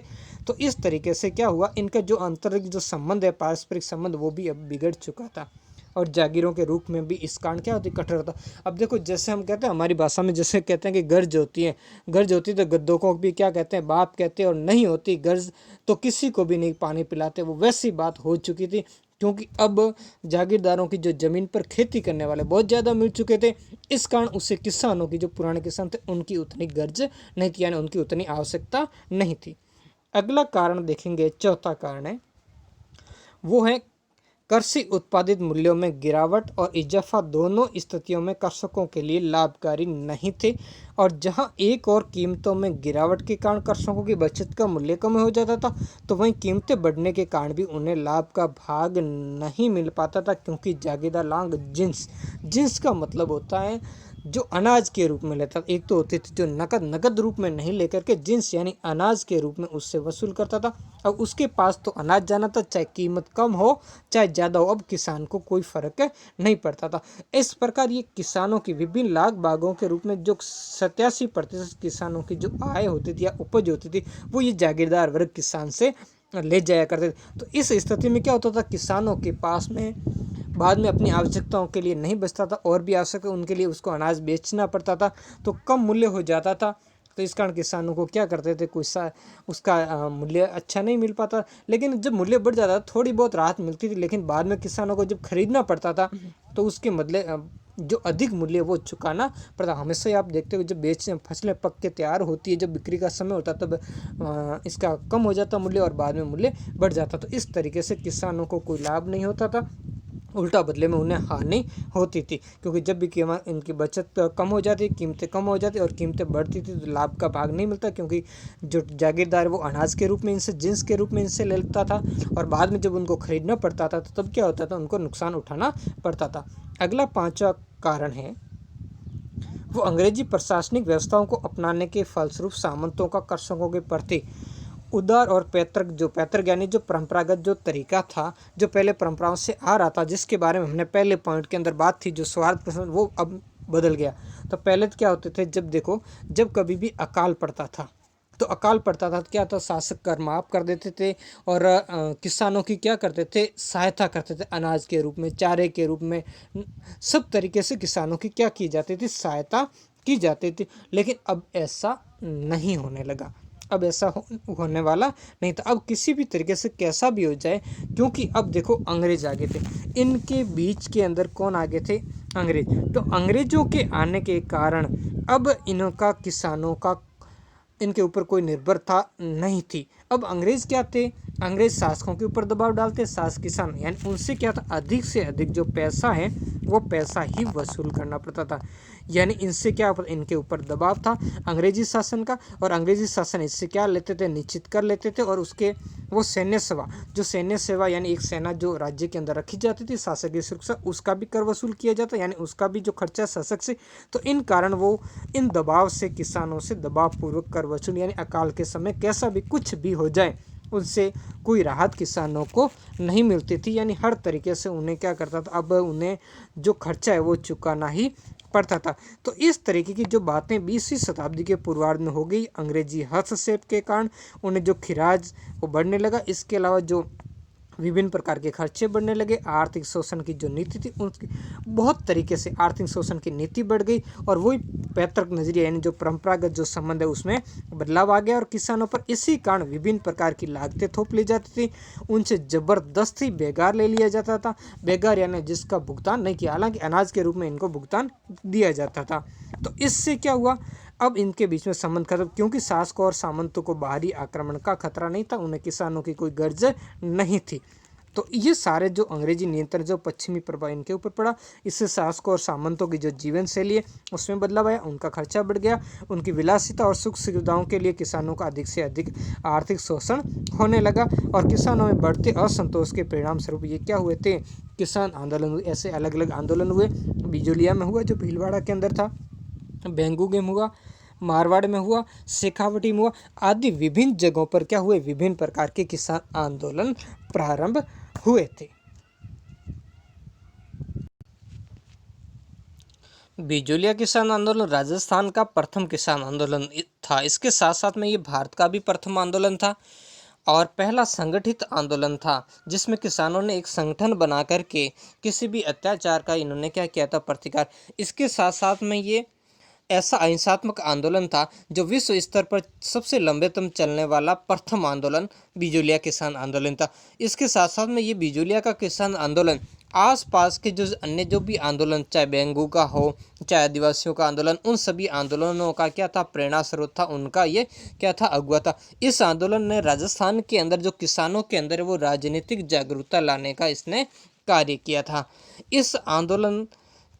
[SPEAKER 1] तो इस तरीके से क्या हुआ, इनका जो आंतरिक जो संबंध है, पारस्परिक संबंध, वो भी अब बिगड़ चुका था। और जागीरों के रूप में भी इस कारण क्या होती, कठोरता। अब देखो जैसे हम कहते हैं हमारी भाषा में, जैसे कहते हैं कि गर्ज होती है, गर्ज होती तो गद्दों को भी क्या कहते हैं, बाप कहते हैं। और नहीं होती गर्ज तो किसी को भी नहीं पानी पिलाते, वो वैसी बात हो चुकी थी। क्योंकि अब जागीरदारों की जो ज़मीन पर खेती करने वाले बहुत ज़्यादा मिल चुके थे, इस कारण उससे किसानों की, जो पुराने किसान थे, उनकी उतनी गर्ज नहीं थी, यानी उनकी उतनी आवश्यकता नहीं थी। अगला कारण देखेंगे, चौथा कारण है, वो है कृषि उत्पादित मूल्यों में गिरावट और इजाफा दोनों स्थितियों में कृषकों के लिए लाभकारी नहीं थे। और जहां एक और कीमतों में गिरावट के कारण कृषकों की बचत का मूल्य कम हो जाता था, तो वहीं कीमतें बढ़ने के कारण भी उन्हें लाभ का भाग नहीं मिल पाता था। क्योंकि जागीरदार लांग जिन्स का मतलब होता है जो अनाज के रूप में लेता था। एक तो होती थी जो नकद रूप में नहीं लेकर के जिन्स यानी अनाज के रूप में उससे वसूल करता था। अब उसके पास तो अनाज जाना था, चाहे कीमत कम हो चाहे ज़्यादा हो, अब किसान को कोई फर्क नहीं पड़ता था। इस प्रकार ये किसानों की विभिन्न लाग बागों के रूप में जो 87% किसानों की जो आय होती थी या उपज होती थी, वो ये जागीरदार वर्ग किसान से ले जाया करते थे। तो इस स्थिति में क्या होता था, किसानों के पास में बाद में अपनी आवश्यकताओं के लिए नहीं बचता था, और भी आवश्यकता उनके लिए उसको अनाज बेचना पड़ता था, तो कम मूल्य हो जाता था। तो इस कारण किसानों को क्या करते थे, उसका मूल्य अच्छा नहीं मिल पाता। लेकिन जब मूल्य बढ़ जाता था थोड़ी बहुत राहत मिलती थी, लेकिन बाद में किसानों को जब खरीदना पड़ता था तो उसके बदले जो अधिक मूल्य वो चुकाना पड़ता। हमेशा ही आप देखते हो जब फसलें पक के तैयार होती है, जब बिक्री का समय होता तब इसका कम हो जाता मूल्य और बाद में मूल्य बढ़ जाता। तो इस तरीके से किसानों को कोई लाभ नहीं होता था, उल्टा बदले में उन्हें हानि होती थी। क्योंकि जब भी इनकी बचत कम हो जाती, कीमतें कम हो जाती और कीमतें बढ़ती थी, तो लाभ का भाग नहीं मिलता। क्योंकि जो जागीरदार वो अनाज के रूप में इनसे, जिन्स के रूप में इनसे लेता था, और बाद में जब उनको खरीदना पड़ता था तो तब क्या होता था, उनको नुकसान उठाना पड़ता था। अगला पांचवा कारण है, वो अंग्रेजी प्रशासनिक व्यवस्थाओं को अपनाने के फलस्वरूप सामंतों का कृषकों के प्रति उदार और पैतृक यानी जो परंपरागत जो तरीका था, जो पहले परंपराओं से आ रहा था, जिसके बारे में हमने पहले पॉइंट के अंदर बात थी, जो स्वार्थ पसंद, वो अब बदल गया। तो पहले तो क्या होते थे, जब कभी भी अकाल पड़ता था तो क्या था, शासक कर माफ़ कर देते थे और किसानों की क्या करते थे, सहायता करते थे, अनाज के रूप में, चारे के रूप में, सब तरीके से किसानों की क्या की जाती थी, सहायता की जाती थी। लेकिन अब ऐसा नहीं होने लगा, अब ऐसा होने वाला नहीं था। अब किसी भी तरीके से कैसा भी हो जाए, क्योंकि अब देखो अंग्रेज आ गए थे, इनके बीच के अंदर कौन आ गए थे, अंग्रेज। तो अंग्रेजों के आने के कारण अब इनका किसानों का इनके ऊपर कोई निर्भरता नहीं थी। अब अंग्रेज क्या थे, अंग्रेज शासकों के ऊपर दबाव डालते, शासक किसान यानी उनसे क्या था, अधिक से अधिक जो पैसा है वो पैसा ही वसूल करना पड़ता था। यानी इनसे क्या, इनके ऊपर दबाव था अंग्रेजी शासन का, और अंग्रेजी शासन इससे क्या लेते थे, निश्चित कर लेते थे। और उसके वो सैन्य सेवा, जो सैन्य सेवा यानी एक सेना जो राज्य के अंदर रखी जाती थी शासक की सुरक्षा, उसका भी कर वसूल किया जाता, यानी उसका भी जो खर्चा शासक से। तो इन कारण वो इन दबाव से किसानों से दबाव पूर्वक कर वसूल, यानी अकाल के समय कैसा भी कुछ भी हो जाए उनसे कोई राहत किसानों को नहीं मिलती थी। यानी हर तरीके से उन्हें क्या करता था, अब उन्हें जो खर्चा है वो चुकाना ही पड़ता था। तो इस तरीके की जो बातें 20वीं शताब्दी के पूर्वार्ध में हो गई, अंग्रेजी हस्तक्षेप के कारण उन्हें जो खिराज वो बढ़ने लगा, इसके अलावा जो विभिन्न प्रकार के खर्चे बढ़ने लगे, आर्थिक शोषण की जो नीति थी उसकी बहुत तरीके से आर्थिक शोषण की नीति बढ़ गई, और वही पैतृक नजरिया यानी जो परंपरागत जो संबंध है उसमें बदलाव आ गया, और किसानों पर इसी कारण विभिन्न प्रकार की लागतें थोप ली जाती थी, उनसे जबरदस्ती बेगार ले लिया जाता था। बेगार यानी जिसका भुगतान नहीं किया, हालांकि अनाज के रूप में इनको भुगतान दिया जाता था। तो इससे क्या हुआ, अब इनके बीच में संबंध खत्म, क्योंकि शासकों और सामंतों को बाहरी आक्रमण का खतरा नहीं था, उन्हें किसानों की कोई गर्ज नहीं थी। तो ये सारे जो अंग्रेजी नियंत्रण जो पश्चिमी प्रभाव इनके ऊपर पड़ा, इससे शासकों और सामंतों की जो जीवन शैली है उसमें बदलाव आया, उनका खर्चा बढ़ गया, उनकी विलासिता और सुख सुविधाओं के लिए किसानों का अधिक से अधिक आर्थिक शोषण होने लगा, और किसानों में बढ़ते असंतोष के परिणाम स्वरूप ये क्या हुए थे, किसान आंदोलन हुए। ऐसे अलग अलग आंदोलन हुए, बिजोलिया में हुआ जो भीलवाड़ा के अंदर था, बेंगूगे में हुआ, मारवाड़ में हुआ, शेखावटी में हुआ, आदि विभिन्न जगहों पर क्या हुए, विभिन्न प्रकार के किसान आंदोलन प्रारंभ हुए थे। बिजोलिया किसान आंदोलन राजस्थान का प्रथम किसान आंदोलन था। इसके साथ साथ में ये भारत का भी प्रथम आंदोलन था और पहला संगठित आंदोलन था, जिसमें किसानों ने एक संगठन बना करके किसी भी अत्याचार का इन्होंने क्या किया था, प्रतिकार। इसके साथ साथ में ये ऐसा अहिंसात्मक आंदोलन था जो विश्व स्तर पर सबसे लंबेतम चलने वाला प्रथम आंदोलन बिजोलिया किसान आंदोलन था। इसके साथ साथ में ये बिजोलिया का किसान आंदोलन आसपास के जो अन्य जो भी आंदोलन, चाहे बेंगू का हो, चाहे आदिवासियों का आंदोलन, उन सभी आंदोलनों का क्या था, प्रेरणा स्रोत था, उनका ये क्या था, अगुवा था। इस आंदोलन ने राजस्थान के अंदर जो किसानों के अंदर वो राजनीतिक जागरूकता लाने का इसने कार्य किया था। इस आंदोलन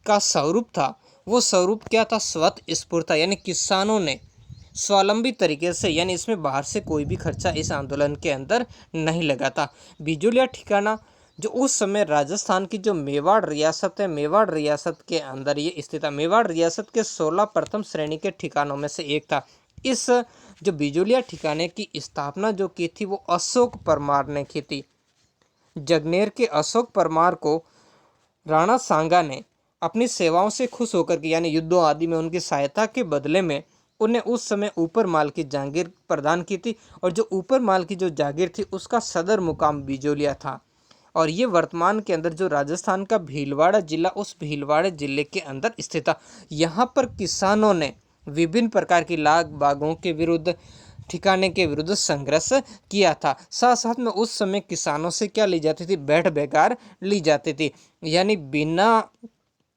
[SPEAKER 1] का स्वरूप था, वो स्वरूप क्या था, स्वतःस्फूर्त था, यानी किसानों ने स्वावलंबी तरीके से, यानी इसमें बाहर से कोई भी खर्चा इस आंदोलन के अंदर नहीं लगा था। बिजोलिया ठिकाना जो उस समय राजस्थान की जो मेवाड़ रियासत है, मेवाड़ रियासत के अंदर ये स्थित था। मेवाड़ रियासत के 16 प्रथम श्रेणी के ठिकानों में से एक था। इस जो बिजोलिया ठिकाने की स्थापना जो की थी वो अशोक परमार ने की थी। जगनेर के अशोक परमार को राणा सांगा ने अपनी सेवाओं से खुश होकर के, यानी युद्धों आदि में उनकी सहायता के बदले में उन्हें उस समय ऊपर माल की जागीर प्रदान की थी, और जो ऊपर माल की जो जागीर थी उसका सदर मुकाम बिजोलिया था, और ये वर्तमान के अंदर जो राजस्थान का भीलवाड़ा जिला, उस भीलवाड़ा जिले के अंदर स्थित था। यहाँ पर किसानों ने विभिन्न प्रकार की लाग बागों के विरुद्ध, ठिकाने के विरुद्ध संघर्ष किया था। साथ साथ में उस समय किसानों से क्या ली जाती थी, बैठ बेकार ली जाती थी, यानी बिना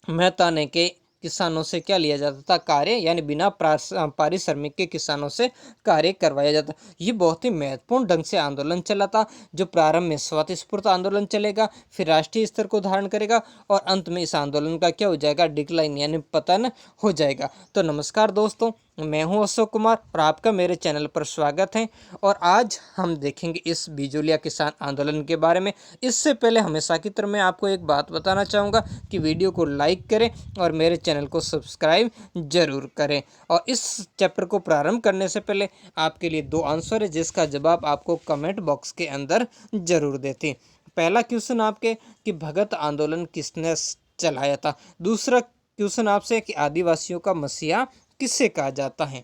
[SPEAKER 1] मेहताने के किसानों से क्या लिया जाता था, कार्य, यानी बिना पारिश्रमिक के किसानों से कार्य करवाया जाता। ये बहुत ही महत्वपूर्ण ढंग से आंदोलन चला था, जो प्रारंभ में स्वतःस्फूर्त आंदोलन चलेगा, फिर राष्ट्रीय स्तर को धारण करेगा, और अंत में इस आंदोलन का क्या हो जाएगा, डिक्लाइन यानी पतन हो जाएगा। तो नमस्कार दोस्तों, मैं हूं अशोक कुमार और आपका मेरे चैनल पर स्वागत है। और आज हम देखेंगे इस बिजोलिया किसान आंदोलन के बारे में। इससे पहले हमेशा की तरह मैं आपको एक बात बताना चाहूँगा कि वीडियो को लाइक करें और मेरे चैनल को सब्सक्राइब जरूर करें। और इस चैप्टर को प्रारंभ करने से पहले आपके लिए 2 आंसर है, जिसका जवाब आपको कमेंट बॉक्स के अंदर जरूर देते। पहला क्वेश्चन आपके कि भगत आंदोलन किसने चलाया था। दूसरा क्वेश्चन आपसे है कि आदिवासियों का मसीहा किसे कहा जाता है।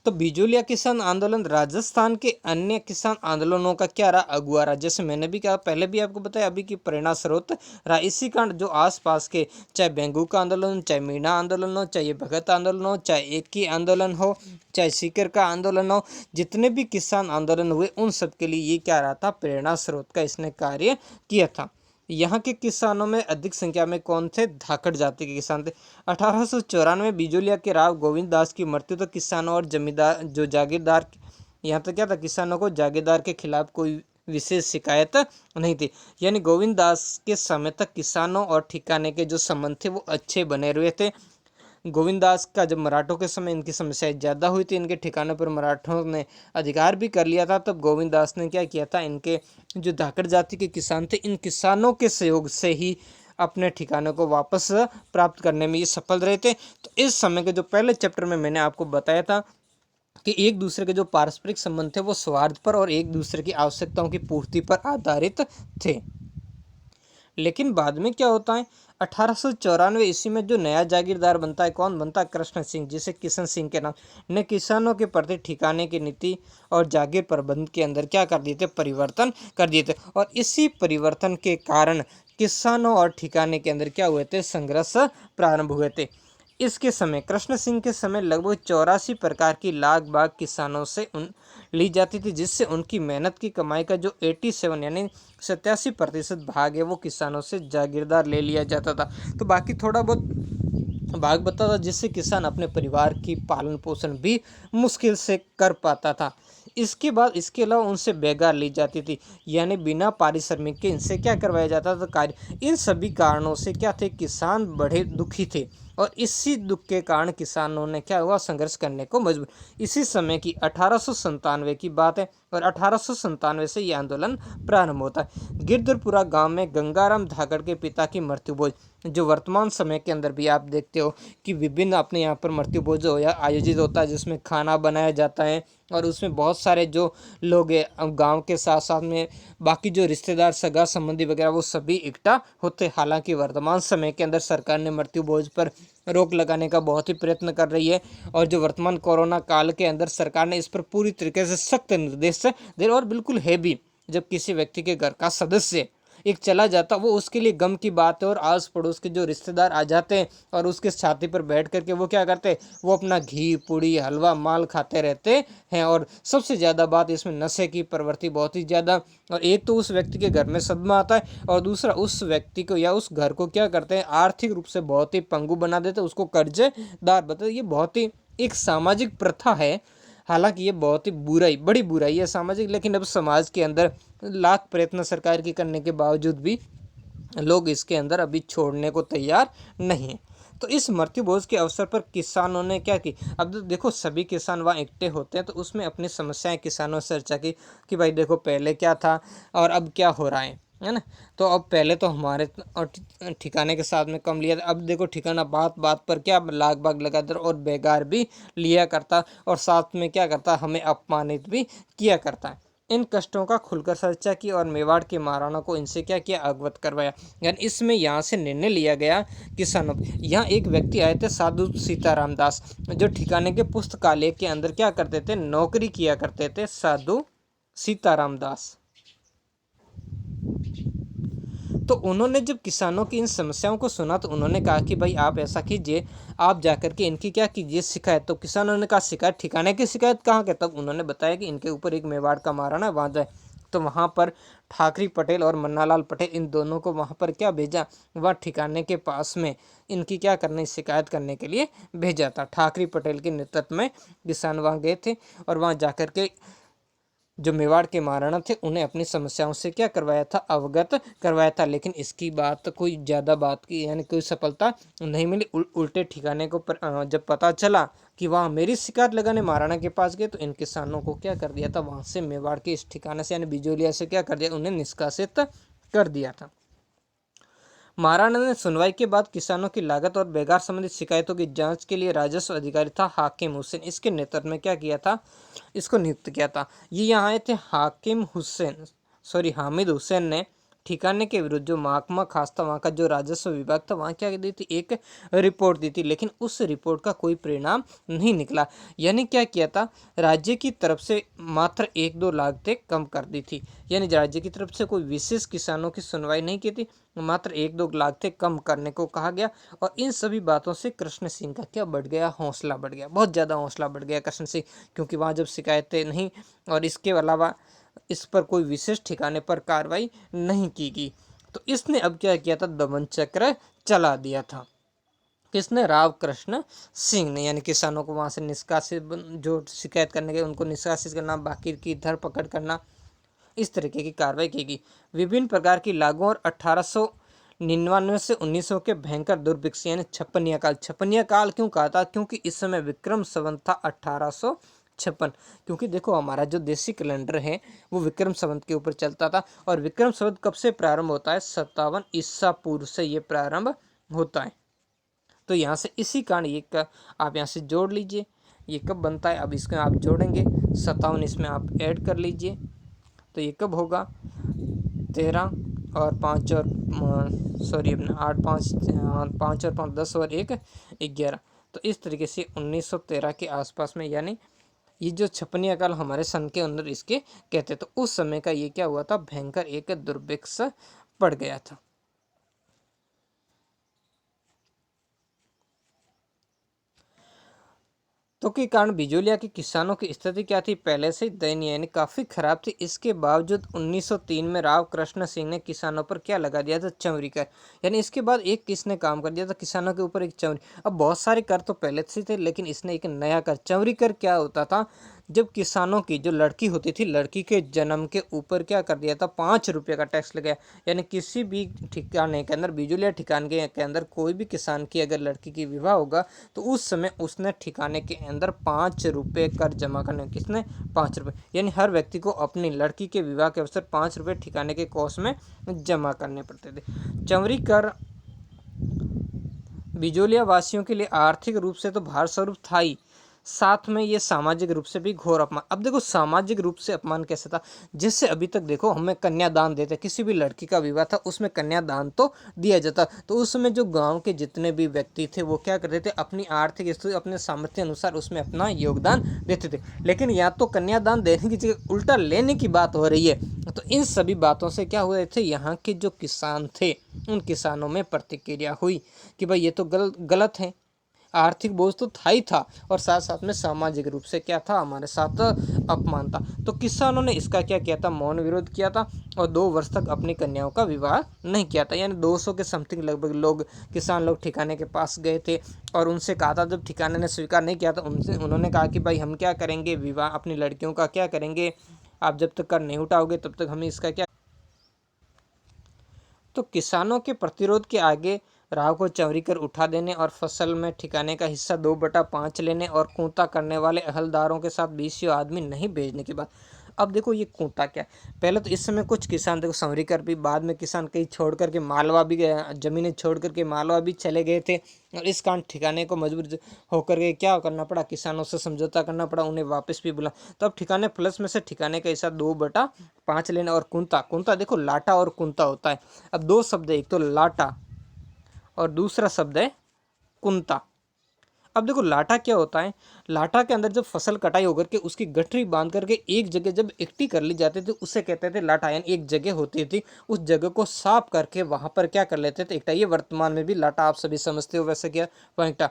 [SPEAKER 1] तो बिजोलिया किसान आंदोलन राजस्थान के अन्य किसान आंदोलनों का क्या रहा, अगुआ रहा। जैसे मैंने भी कहा, पहले भी आपको बताया, अभी की प्रेरणा स्रोत रहा। इसी कारण जो आसपास के, चाहे बेंगू का आंदोलन, चाहे मीणा आंदोलन हो, चाहे भगत आंदोलन हो, चाहे एक ही आंदोलन हो, चाहे सीकर का आंदोलन हो, जितने भी किसान आंदोलन हुए उन सब के लिए ये क्या रहा था, प्रेरणा स्रोत का इसने कार्य किया था। यहाँ के किसानों में अधिक संख्या में कौन थे? धाकड़ जाति के किसान थे। 1894 बिजोलिया के राव गोविंद दास की मृत्यु तो किसानों और जमींदार जो जागीरदार, यहाँ तो क्या था, किसानों को जागीरदार के खिलाफ कोई विशेष शिकायत नहीं थी। यानी गोविंद दास के समय तक किसानों और ठिकाने के जो संबंध थे वो अच्छे बने हुए थे। गोविंद दास का जब मराठों के समय इनकी समस्याएं ज़्यादा हुई थी, इनके ठिकानों पर मराठों ने अधिकार भी कर लिया था, तब गोविंद दास ने क्या किया था, इनके जो धाकड़ जाति के किसान थे इन किसानों के सहयोग से ही अपने ठिकानों को वापस प्राप्त करने में ये सफल रहे थे। तो इस समय के जो पहले चैप्टर में मैंने आपको बताया था कि एक दूसरे के जो पारस्परिक संबंध थे वो स्वार्थ पर और एक दूसरे की आवश्यकताओं की पूर्ति पर आधारित थे। लेकिन बाद में क्या होता है, 1894 ईस्वी में जो नया जागीरदार बनता है, कौन बनता है? कृष्ण सिंह, जिसे किशन सिंह के नाम ने किसानों के प्रति ठिकाने की नीति और जागीर प्रबंध के अंदर क्या कर दिए थे? परिवर्तन कर दिए थे। और इसी परिवर्तन के कारण किसानों और ठिकाने के अंदर क्या हुए थे? संघर्ष प्रारंभ हुए थे। इसके समय कृष्ण सिंह के समय लगभग 84 प्रकार की लाग बाग किसानों से ली जाती थी, जिससे उनकी मेहनत की कमाई का जो 87 यानी 87% भाग है वो किसानों से जागीरदार ले लिया जाता था। तो बाकी थोड़ा बहुत भाग बता था, जिससे किसान अपने परिवार की पालन पोषण भी मुश्किल से कर पाता था। इसके बाद इसके अलावा उनसे बेगार ली जाती थी, यानी बिना पारिश्रमिक के इनसे क्या करवाया जाता था? कार्य। इन सभी कारणों से क्या थे? किसान बड़े दुखी थे और इसी दुख के कारण किसानों ने क्या हुआ? संघर्ष करने को मजबूर। इसी समय की 1897 की बात है और 1897 से यह आंदोलन प्रारंभ होता है। गिरधरपुरा गांव में गंगाराम धाकड़ के पिता की मृत्यु भोज, जो वर्तमान समय के अंदर भी आप देखते हो कि विभिन्न अपने यहाँ पर मृत्यु भोज आयोजित होता है, जिसमें खाना बनाया जाता है और उसमें बहुत सारे जो लोग हैं गांव के साथ साथ में बाकी जो रिश्तेदार सगा संबंधी वगैरह वो सभी इकट्ठा होते। हालांकि वर्तमान समय के अंदर सरकार ने मृत्यु भोज पर रोक लगाने का बहुत ही प्रयत्न कर रही है और जो वर्तमान कोरोना काल के अंदर सरकार ने इस पर पूरी तरीके से सख्त निर्देश दे और बिल्कुल है भी। जब किसी व्यक्ति के घर का सदस्य एक चला जाता, वो उसके लिए गम की बात है और आस पड़ोस के जो रिश्तेदार आ जाते हैं और उसके छाती पर बैठ करके वो क्या करते हैं? वो अपना घी पूड़ी हलवा माल खाते रहते हैं। और सबसे ज़्यादा बात इसमें नशे की प्रवृत्ति बहुत ही ज़्यादा। और एक तो उस व्यक्ति के घर में सदमा आता है और दूसरा उस व्यक्ति को या उस घर को क्या करते हैं? आर्थिक रूप से बहुत ही पंगु बना देते हैं, उसको कर्जदार बताते। ये बहुत ही एक सामाजिक प्रथा है। हालांकि ये बहुत ही बड़ी बुराई है सामाजिक, लेकिन अब समाज के अंदर लाख प्रयत्न सरकार की करने के बावजूद भी लोग इसके अंदर अभी छोड़ने को तैयार नहीं है। तो इस मृत्यु भोज के अवसर पर किसानों ने क्या की? अब देखो सभी किसान वहाँ इकट्ठे होते हैं तो उसमें अपनी समस्याएं किसानों से चर्चा की कि भाई देखो पहले क्या था और अब क्या हो रहा है ना। तो अब पहले तो हमारे ठिकाने के साथ में कम लिया था, अब देखो ठिकाना बात बात पर क्या लाग बाग लगाता और बेगार भी लिया करता और साथ में क्या करता? हमें अपमानित भी किया करता है। इन कष्टों का खुलकर चर्चा की और मेवाड़ के महाराणा को इनसे क्या किया? अवगत करवाया। यानी इसमें यहाँ से निर्णय लिया गया किसानों। यहाँ एक व्यक्ति आए थे साधु सीताराम दास, जो ठिकाने के पुस्तकालय के अंदर क्या करते थे? नौकरी किया करते थे। साधु सीताराम दास। तो उन्होंने जब किसानों की इन समस्याओं को सुना तो उन्होंने कहा कि भाई आप ऐसा कीजिए, आप जाकर के इनकी क्या कीजिए? शिकायत। तो किसानों ने कहा शिकायत? ठिकाने की शिकायत कहाँ के? तब उन्होंने बताया कि इनके ऊपर एक मेवाड़ का महाराणा वहाँ जाए। तो वहाँ पर ठाकरी पटेल और मन्नालाल पटेल इन दोनों को वहाँ पर क्या भेजा? वह ठिकाने के पास में इनकी क्या करने? शिकायत करने के लिए भेजा था। ठाकरी पटेल के नेतृत्व में किसान वहाँ गए थे और वहाँ जाकर के जो मेवाड़ के महाराणा थे उन्हें अपनी समस्याओं से क्या करवाया था? अवगत करवाया था। लेकिन इसकी बात कोई ज़्यादा बात की यानी कोई सफलता नहीं मिली। उल्टे ठिकाने को जब पता चला कि वहाँ मेरी शिकायत लगाने महाराणा के पास गए तो इन किसानों को क्या कर दिया था? वहाँ से मेवाड़ के इस ठिकाने से यानी बिजोलिया से क्या कर दिया? उन्हें निष्कासित कर दिया था। महाराणा ने सुनवाई के बाद किसानों की लागत और बेगार संबंधित शिकायतों की जांच के लिए राजस्व अधिकारी था हाकिम हुसैन, इसके नेतृत्व में क्या किया था? इसको नियुक्त किया था। ये यहाँ आए थे हामिद हुसैन ने ठिकाने के विरुद्ध जो महकमा खास था वहाँ का जो राजस्व विभाग था वहाँ क्या दी थी? एक रिपोर्ट दी थी, लेकिन उस रिपोर्ट का कोई परिणाम नहीं निकला। यानी क्या किया था? राज्य की तरफ से मात्र 1-2 लागतें कम कर दी थी। यानी राज्य की तरफ से कोई विशेष किसानों की सुनवाई नहीं की थी, मात्र 1-2 लागतें कम करने को कहा गया। और इन सभी बातों से कृष्ण सिंह का क्या बढ़ गया? हौसला बढ़ गया, बहुत ज़्यादा हौसला बढ़ गया कृष्ण सिंह, क्योंकि वहाँ जब शिकायतें नहीं और इसके अलावा इस पर कोई विशेष ठिकाने पर कार्रवाई नहीं की गई। तो इसने अब क्या किया था, दमन चक्र चला दिया था। किसने, राव कृष्ण सिंह ने, यानी किसानों को वहां से निष्कासित, जो शिकायत करने के उनको निष्कासित करना, बाकी की धरपकड़ करना, इस तरीके की कार्रवाई की गई। विभिन्न प्रकार की लागू और 1899 से 1900 के भयंकर दुर्भिक्ष यानी छप्पनिया काल। छप्पनिया काल क्यों कहा था, क्योंकि इस समय विक्रम संवत था 1856। क्योंकि देखो हमारा जो देशी कैलेंडर है वो विक्रम संवत के ऊपर चलता था, और विक्रम संवत कब से प्रारंभ होता है, 57 ईसा पूर्व से ये प्रारंभ होता है। तो यहाँ से इसी कारण ये आप यहाँ से जोड़ लीजिए, ये कब बनता है, अब इसको आप जोड़ेंगे, 57 इसमें आप ऐड कर लीजिए, तो ये कब होगा, 13 और 5 और सॉरी अपना 8 5 5 और 5 10 और 1 11। तो इस तरीके से 1913 के आसपास में, यानी ये जो छपनिया काल हमारे सन के अंदर इसके कहते, तो उस समय का ये क्या हुआ था, भयंकर एक दुर्भिक्ष पड़ गया था। तो के कारण बिजोलिया के किसानों की स्थिति क्या थी, पहले से दयनीय यानी काफ़ी खराब थी। इसके बावजूद 1903 में राव कृष्ण सिंह ने किसानों पर क्या लगा दिया था, चंवरी कर। यानी इसके बाद एक किसने काम कर दिया था, किसानों के ऊपर एक चंवरी। अब बहुत सारे कर तो पहले से थे, लेकिन इसने एक नया कर, चंवरी कर क्या होता था, जब किसानों की जो लड़की होती थी, लड़की के जन्म के ऊपर क्या कर दिया था, 5 रुपये का टैक्स लगाया। यानी किसी भी ठिकाने के अंदर, बिजोलिया ठिकाने के अंदर कोई भी किसान की अगर लड़की की विवाह होगा, तो उस समय उसने ठिकाने के अंदर 5 रुपये कर जमा करने, किसने, 5 रुपये। यानी हर व्यक्ति को अपनी लड़की के विवाह के अवसर 5 रुपये ठिकाने के कोष में जमा करने पड़ते थे। चंवरी कर बिजोलिया वासियों के लिए आर्थिक रूप से तो भार स्वरूप था ही, साथ में ये सामाजिक रूप से भी घोर अपमान। अब देखो सामाजिक रूप से अपमान कैसे था, जैसे अभी तक देखो हमें कन्यादान देते, किसी भी लड़की का विवाह था उसमें कन्यादान तो दिया जाता, तो उस समय जो गांव के जितने भी व्यक्ति थे वो क्या करते थे, अपनी आर्थिक स्थिति अपने सामर्थ्य अनुसार उसमें अपना योगदान देते थे। लेकिन या तो कन्यादान देने की जगह उल्टा लेने की बात हो रही है। तो इन सभी बातों से क्या हुए थे, यहाँ के जो किसान थे उन किसानों में प्रतिक्रिया हुई कि भाई ये तो गलत है, आर्थिक बोझ तो था ही था, और साथ साथ में सामाजिक रूप से क्या था, हमारे साथ अपमान था। तो किसानों ने इसका क्या किया था, मौन विरोध किया था, और 2 वर्ष तक अपनी कन्याओं का विवाह नहीं किया था। यानी 200 के समथिंग लगभग लोग, किसान लोग ठिकाने के पास गए थे और उनसे कहा था, जब ठिकाने ने स्वीकार नहीं किया था उन्होंने कहा कि भाई हम क्या करेंगे, विवाह अपनी लड़कियों का क्या करेंगे, आप जब तक कर नहीं उठाओगे तब तक हमें इसका क्या। तो किसानों के प्रतिरोध के आगे राव को चंवरी कर उठा देने और फसल में ठिकाने का हिस्सा 2/5 लेने और कूता करने वाले अहलदारों के साथ 20 आदमी नहीं भेजने के बाद, अब देखो ये कूता क्या है। पहले तो इस समय कुछ किसान देखो संवरी कर भी, बाद में किसान कई छोड़ करके मालवा भी गए, जमीनें छोड़ करके मालवा भी चले गए थे, और इस कारण ठिकाने को मजबूर होकर के क्या करना पड़ा, किसानों से समझौता करना पड़ा, उन्हें वापस भी बुला। तो अब ठिकाने प्लस में से ठिकाने का हिस्सा 2/5 लेना, और कुंता, कुंता देखो लाटा और कुंता होता है। अब 2 शब्द है, एक तो लाटा और दूसरा शब्द है कुंता। अब देखो लाटा क्या होता है, लाटा के अंदर जब फसल कटाई होकर के उसकी गठरी बांध करके एक जगह जब इकट्ठी कर ली जाती थी, उससे कहते थे लाटा। यानी एक जगह होती थी, उस जगह को साफ करके वहां पर क्या कर लेते थे, एकटा। ये वर्तमान में भी लाटा आप सभी समझते हो, वैसे क्या पॉइंटा।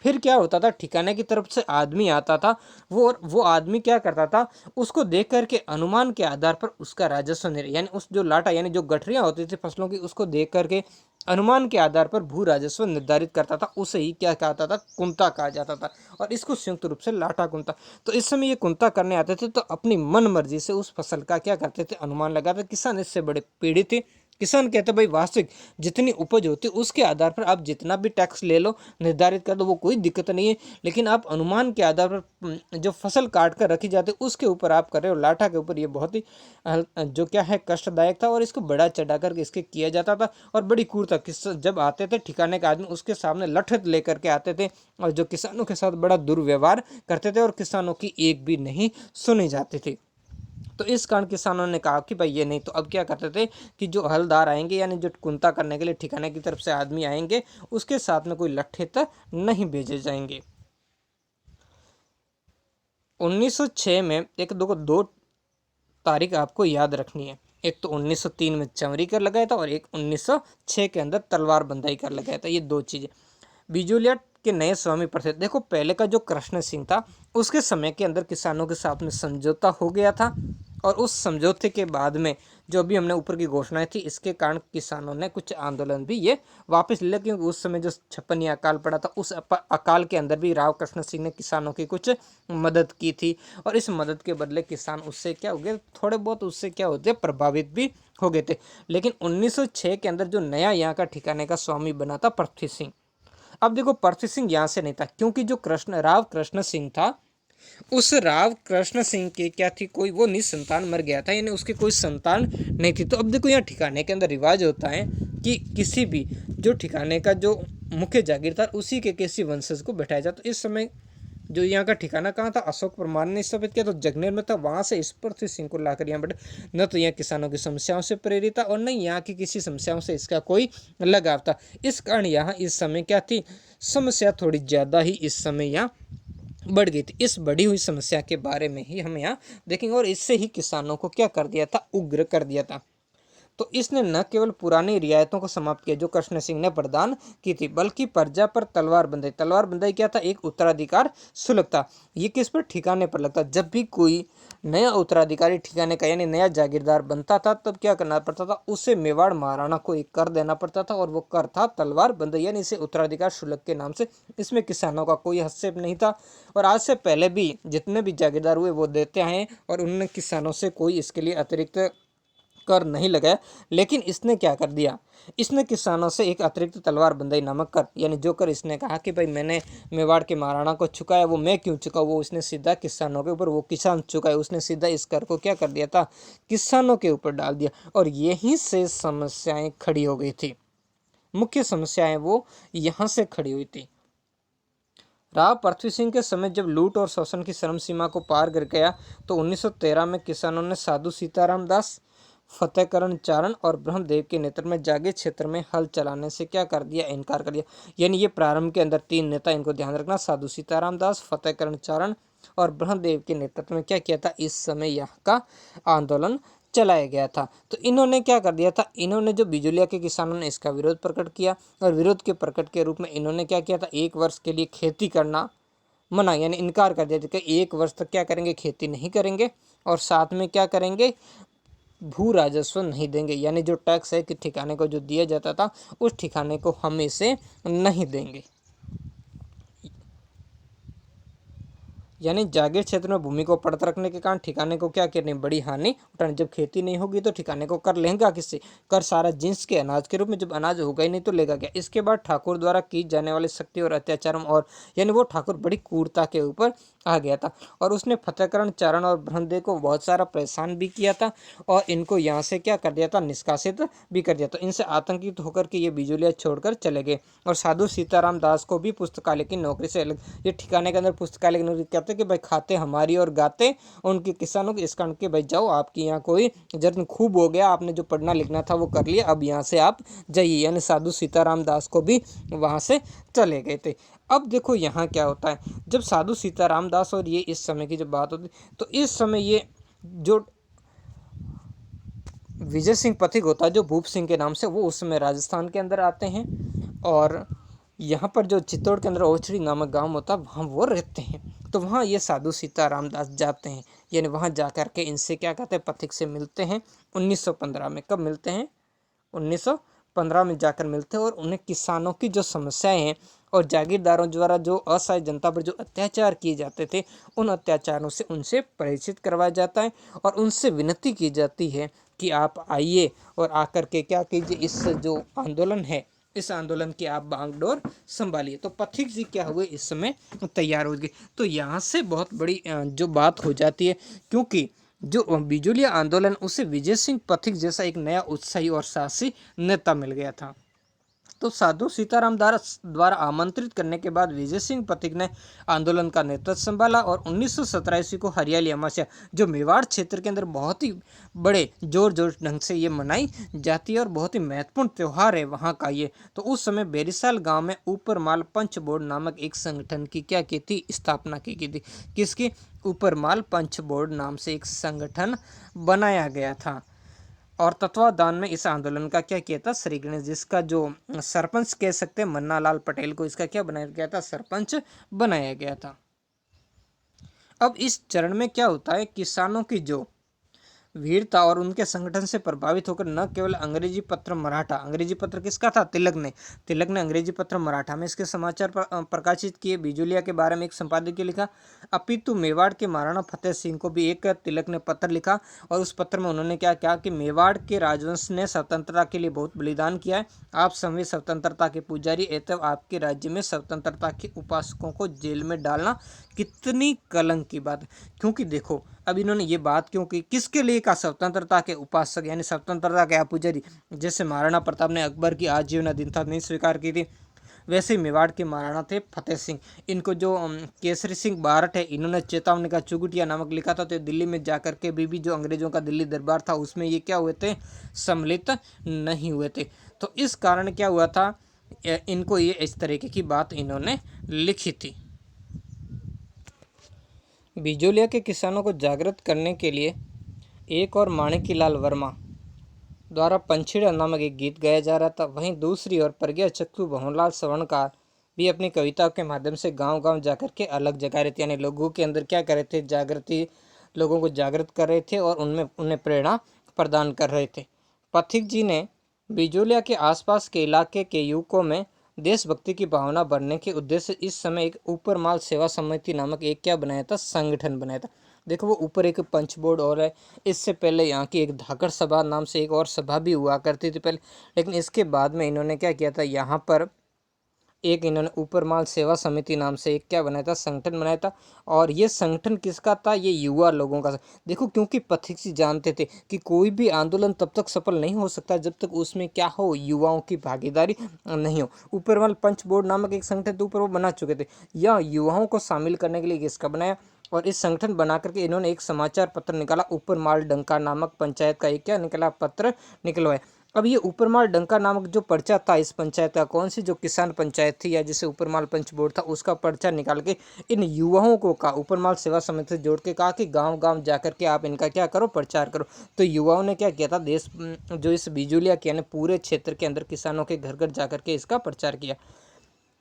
[SPEAKER 1] फिर क्या होता था, ठिकाने की तरफ से आदमी आता था, वो आदमी क्या करता था, उसको देख करके अनुमान के आधार पर उसका राजस्व यानी उस जो लाटा यानी जो गठरियां होती थी फसलों की, उसको देख करके अनुमान के आधार पर भू राजस्व निर्धारित करता था, उसे ही क्या कहता था, कुंता कहा जाता था, और इसको संयुक्त रूप से लाटा कुंता। तो इस समय ये कुंता करने आते थे, तो अपनी मन मर्जी से उस फसल का क्या करते थे, अनुमान लगाते। किसान इससे बड़े पीड़ित थे। किसान कहते भाई वास्तविक जितनी उपज होती है उसके आधार पर आप जितना भी टैक्स ले लो, निर्धारित कर दो, वो कोई दिक्कत नहीं है, लेकिन आप अनुमान के आधार पर जो फसल काट कर रखी जाती है उसके ऊपर आप कर रहे हो, लाठा के ऊपर। ये बहुत ही जो क्या है कष्टदायक था, और इसको बड़ा चढ़ा करके इसके किया जाता था, और बड़ी क्रूरता। जब आते थे ठिकाने के आदमी उसके सामने लठ लेकर के आते थे, और जो किसानों के साथ बड़ा दुर्व्यवहार करते थे, और किसानों की एक भी नहीं सुनी जाती थी। तो इस कारण किसानों ने कहा कि भाई ये नहीं। तो अब क्या करते थे कि जो हलदार आएंगे, यानी जो कुंता करने के लिए ठिकाने की तरफ से आदमी आएंगे, उसके साथ में कोई लठ्ठित नहीं भेजे जाएंगे। 1906 में एक दो तारीख आपको याद रखनी है। एक तो 1903 में चंवरी कर लगाया था, और एक 1906 के अंदर तलवार बंदाई कर लगाया था। ये 2 चीज़ें। बिजोलिया के नए स्वामी प्रथे, देखो पहले का जो कृष्ण सिंह था उसके समय के अंदर किसानों के साथ में समझौता हो गया था, और उस समझौते के बाद में जो अभी हमने ऊपर की घोषणाएं थी, इसके कारण किसानों ने कुछ आंदोलन भी ये वापस ले लिया, क्योंकि उस समय जो छप्पन अकाल पड़ा था, उस अकाल के अंदर भी राव कृष्ण सिंह ने किसानों की कुछ मदद की थी, और इस मदद के बदले किसान उससे क्या हो गए, थोड़े बहुत उससे क्या होते प्रभावित भी हो गए थे। लेकिन 1906 के अंदर जो नया यहाँ का ठिकाने का स्वामी बना था पृथ्वी सिंह। अब देखो पृथ्वी सिंह यहाँ से नहीं था, क्योंकि जो राव कृष्ण सिंह था, उस राव कृष्ण सिंह के क्या थी, कोई वो निसंतान मर गया था, यानी उसके कोई संतान नहीं थी। तो अब देखो यहाँ ठिकाने के अंदर रिवाज होता है कि किसी भी जो ठिकाने का जो मुख्य जागीरदार, उसी के किसी वंशज को बैठाया जाए। तो इस समय जो यहाँ का ठिकाना कहाँ था, अशोक परमार ने स्थापित किया, तो जगनेर में था, वहाँ से इस पृथ्वी सिंह को लाकर यहाँ बैठे। न तो यहाँ किसानों की समस्याओं से प्रेरित था, और न यहाँ की किसी समस्याओं से इसका कोई लगाव था। इस कारण यहाँ इस समय क्या थी, समस्या थोड़ी ज़्यादा ही इस समय यहाँ बढ़ गई थी। इस बढ़ी हुई समस्या के बारे में ही हम यहाँ देखेंगे, और इससे ही किसानों को क्या कर दिया था, उग्र कर दिया था। तो इसने न केवल पुरानी रियायतों को समाप्त किया जो कृष्ण सिंह ने प्रदान की थी, बल्कि प्रजा पर तलवार बंधाई। तलवार बंधाई क्या था, एक उत्तराधिकार शुल्क था। ये किस पर, ठिकाने पर लगता। जब भी कोई नया उत्तराधिकारी ठिकाने का यानी नया जागीरदार बनता था, तब क्या करना पड़ता था, उसे मेवाड़ महाराणा को एक कर देना पड़ता था, और वो कर था तलवार बंधाई, यानी इसे उत्तराधिकार शुल्क के नाम से। इसमें किसानों का कोई हस्तक्षेप नहीं था, और आज से पहले भी जितने भी जागीरदार हुए वो देते आए, और उन्होंने किसानों से कोई इसके लिए अतिरिक्त कर नहीं लगाया। लेकिन इसने क्या कर दिया, इसने किसानों से एक अतिरिक्त तलवार बंधाई नामक कर, यानी जो कर इसने कहा कि भाई मैंने मेवाड़ के महाराणा को चुकाया, वो मैं क्यों चुका, वो उसने सीधा किसानों के ऊपर, वो किसान चुकाए, उसने सीधा इस कर को क्या कर दिया था, किसानों के ऊपर डाल दिया। और यहीं से समस्याएं खड़ी हो गई थी। मुख्य समस्याएं वो यहाँ से खड़ी हुई थी। राव पृथ्वी सिंह के समय जब लूट और शोषण की चरम सीमा को पार कर गया, तो 1913 में किसानों ने साधु सीताराम दास, फतेहकरण चारण और ब्रह्मदेव के नेतृत्व में जागे क्षेत्र में हल चलाने से क्या कर दिया, इनकार कर दिया। यानी ये प्रारंभ के अंदर 3 नेता, इनको ध्यान रखना, साधु सीताराम दास, फतेहकरण चारण और ब्रह्मदेव के नेतृत्व में क्या किया था, इस समय यहाँ का आंदोलन चलाया गया था। तो इन्होंने क्या कर दिया था, इन्होंने जो बिजुलिया के किसानों ने इसका विरोध प्रकट किया, और विरोध के प्रकट के रूप में इन्होंने क्या किया था, 1 वर्ष के लिए खेती करना मना, यानी इनकार कर दिया था कि 1 वर्ष तक क्या करेंगे, खेती नहीं करेंगे, और साथ में क्या करेंगे, भू राजस्व नहीं देंगे, यानी जो टैक्स है कि ठिकाने को जो दिया जाता था, उस ठिकाने को हम इसे नहीं देंगे। यानी जागीर क्षेत्र में भूमि को पड़ता रखने के कारण ठिकाने को क्या करनी, बड़ी हानि उठानी। जब खेती नहीं होगी तो ठिकाने को कर लेगा किससे, कर सारा जिन्स के अनाज के रूप में। जब अनाज होगा ही नहीं तो लेगा क्या। इसके बाद ठाकुर द्वारा की जाने वाली शक्ति और अत्याचारों, और यानी वो ठाकुर बड़ी क्रूरता के ऊपर आ गया था, और उसने फतेहकरण चारण और ब्रह्मदेव को बहुत सारा परेशान भी किया था, और इनको यहाँ से क्या कर दिया था, निष्कासित भी कर दिया। तो इनसे आतंकित होकर के ये बिजुलिया छोड़कर चले गए, और साधु सीताराम दास को भी पुस्तकालय की नौकरी से अलग। ये ठिकाने के अंदर पुस्तकालय की नौकरी कहते कि भाई खाते हमारी और गाते उनके किसानों के, इस कारण के भाई जाओ, आपकी यहाँ कोई जरूरत खूब हो गया, आपने जो पढ़ना लिखना था वो कर लिया, अब यहाँ से आप जाइए। यानी साधु सीताराम दास को भी वहाँ से चले गए थे। अब देखो यहाँ क्या होता है, जब साधु सीताराम दास और ये इस समय की जब बात होती, तो इस समय ये जो विजय सिंह पथिक होता है, जो भूप सिंह के नाम से, वो उस समय राजस्थान के अंदर आते हैं, और यहाँ पर जो चित्तौड़ के अंदर ओछड़ी नामक गांव होता है, वहाँ वो रहते हैं। तो वहाँ ये साधु सीताराम दास जाते हैं, यानी वहाँ जा कर के इनसे क्या कहते हैं, पथिक से मिलते हैं 1915 में। कब मिलते हैं, 1915 में जाकर मिलते हैं, और उन्हें किसानों की जो समस्याएं हैं और जागीरदारों द्वारा जो असहाय जनता पर जो अत्याचार किए जाते थे, उन अत्याचारों से उनसे परिचित करवाया जाता है, और उनसे विनती की जाती है कि आप आइए और आकर के क्या कीजिए, इस जो आंदोलन है, इस आंदोलन की आप बागडोर संभालिए। तो पथिक जी क्या हुए, इस समय तैयार हो गए। तो यहाँ से बहुत बड़ी जो बात हो जाती है, क्योंकि जो बिजुलिया आंदोलन, उसे विजय सिंह पथिक जैसा एक नया उत्साही और साहसी नेता मिल गया था। तो साधु सीताराम दास द्वारा आमंत्रित करने के बाद विजय सिंह पथिक ने आंदोलन का नेतृत्व संभाला, और 1917 को हरियाली अमावस्या, जो मेवाड़ क्षेत्र के अंदर बहुत ही बड़े जोर जोर ढंग से ये मनाई जाती है, और बहुत ही महत्वपूर्ण त्यौहार है वहाँ का ये। तो उस समय बेरिसाल गांव में ऊपरमाल पंच बोर्ड नामक एक संगठन की क्या की थी, स्थापना की थी। किसकी, ऊपरमाल पंच बोर्ड नाम से एक संगठन बनाया गया था, और तत्वाधान में इस आंदोलन का क्या किया था, श्री गणेश, जिसका जो सरपंच कह सकते हैं, मन्ना लाल पटेल को इसका क्या बनाया गया था, सरपंच बनाया गया था। अब इस चरण में क्या होता है, किसानों की जो वीरता और उनके संगठन से प्रभावित होकर न केवल अंग्रेजी पत्र मराठा, अंग्रेजी पत्र किसका था? तिलक ने अंग्रेजी पत्र मराठा में इसके समाचार प्रकाशित किए, बिजोलिया के बारे में एक संपादकीय लिखा, अपितु मेवाड़ के महाराणा फतेह सिंह को भी एक तिलक ने पत्र लिखा और उस पत्र में उन्होंने क्या कहा कि मेवाड़ के राजवंश ने स्वतंत्रता के लिए बहुत बलिदान किया है, आप सभी स्वतंत्रता के पुजारी, एतव आपके राज्य में स्वतंत्रता के उपासकों को जेल में डालना कितनी कलंक की बात है। क्योंकि देखो अब इन्होंने ये बात क्यों की, किसके लिए कहा? स्वतंत्रता के उपासक यानी स्वतंत्रता के पुजारी। जैसे महाराणा प्रताप ने अकबर की आजीवन अधीनता नहीं स्वीकार की थी, वैसे ही मेवाड़ के महाराणा थे फतेह सिंह। इनको जो केसरी सिंह बारट है, इन्होंने चेतावनी का चुगुटिया नामक लिखा था, तो दिल्ली में जाकर के भी जो अंग्रेजों का दिल्ली दरबार था उसमें ये क्या हुए थे? सम्मिलित नहीं हुए थे। तो इस कारण क्या हुआ था, इनको ये इस तरीके की बात इन्होंने लिखी थी। बिजोलिया के किसानों को जागृत करने के लिए एक और माणिक्यलाल वर्मा द्वारा पंछीड़ा नामक एक गीत गाया जा रहा था। वहीं दूसरी ओर प्रज्ञा चक्षु भवनलाल सवर्णकार भी अपनी कविताओं के माध्यम से गांव-गांव जाकर के अलग जगा रहे थे, यानी लोगों के अंदर क्या कर रहे थे? जागृति, लोगों को जागृत कर रहे थे और उनमें उन्हें प्रेरणा प्रदान कर रहे थे। पथिक जी ने बिजोलिया के आसपास के इलाके के युवकों में देशभक्ति की भावना बढ़ने के उद्देश्य इस समय एक ऊपर माल सेवा समिति नामक एक क्या बनाया था? संगठन बनाया था। देखो वो ऊपर एक पंच बोर्ड और है, इससे पहले यहाँ की एक धाकड़ सभा नाम से एक और सभा भी हुआ करती थी पहले, लेकिन इसके बाद में इन्होंने क्या किया था, यहाँ पर एक इन्होंने ऊपर माल सेवा समिति नाम से एक क्या बनाया था? संगठन बनाया था। और ये संगठन किसका था? ये युवा लोगों का। देखो क्योंकि पथिक जी जानते थे कि कोई भी आंदोलन तब तक सफल नहीं हो सकता जब तक उसमें क्या हो? युवाओं की भागीदारी नहीं हो। ऊपर माल पंच बोर्ड नामक एक संगठन ऊपर वो बना चुके थे, या युवाओं को शामिल करने के लिए किसका बनाया? और इस संगठन बना करके इन्होंने एक समाचार पत्र निकाला, ऊपर माल डंका नामक पंचायत का एक क्या निकला? पत्र निकलवाया। अब ये ऊपरमाल डंका नामक जो पर्चा था इस पंचायत का, कौन सी? जो किसान पंचायत थी या जिसे ऊपरमाल पंच बोर्ड था, उसका पर्चा निकाल के इन युवाओं को कहा, ऊपरमाल सेवा समिति से जोड़ के कहा कि गांव-गांव जाकर के आप इनका क्या करो? प्रचार करो। तो युवाओं ने क्या किया था? देश जो इस बिजोलिया के यानी पूरे क्षेत्र के अंदर किसानों के घर घर जाकर के इसका प्रचार किया।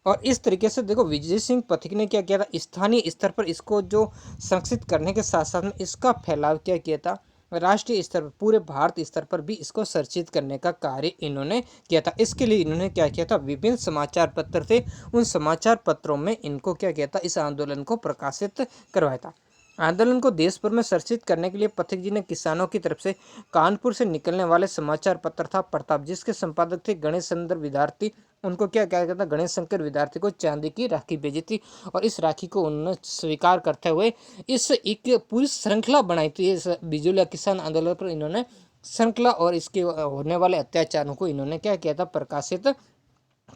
[SPEAKER 1] और इस तरीके से देखो विजय सिंह पथिक ने क्या किया था? स्थानीय स्तर पर इसको जो संरक्षित करने के साथ साथ में इसका फैलाव क्या किया था? राष्ट्रीय स्तर पर, पूरे भारत स्तर पर भी इसको संरक्षित करने का कार्य इन्होंने किया था। इसके लिए इन्होंने क्या किया था? विभिन्न समाचार पत्र थे, उन समाचार पत्रों में इनको क्या किया था? इस आंदोलन को प्रकाशित करवाया था। आंदोलन को देश भर में संरक्षित करने के लिए पथिक जी ने किसानों की तरफ से कानपुर से निकलने वाले समाचार पत्र था प्रताप, जिसके संपादक थे गणेश चंद्र विद्यार्थी। उनको क्या कहा गया था? गणेश शंकर विद्यार्थी को चांदी की राखी भेजी थी और इस राखी को उन्होंने स्वीकार करते हुए इस एक पूरी श्रृंखला बनाई थी। इस बिजोलिया किसान आंदोलन पर इन्होंने श्रृंखला और इसके होने वाले अत्याचारों को इन्होंने क्या किया था? प्रकाशित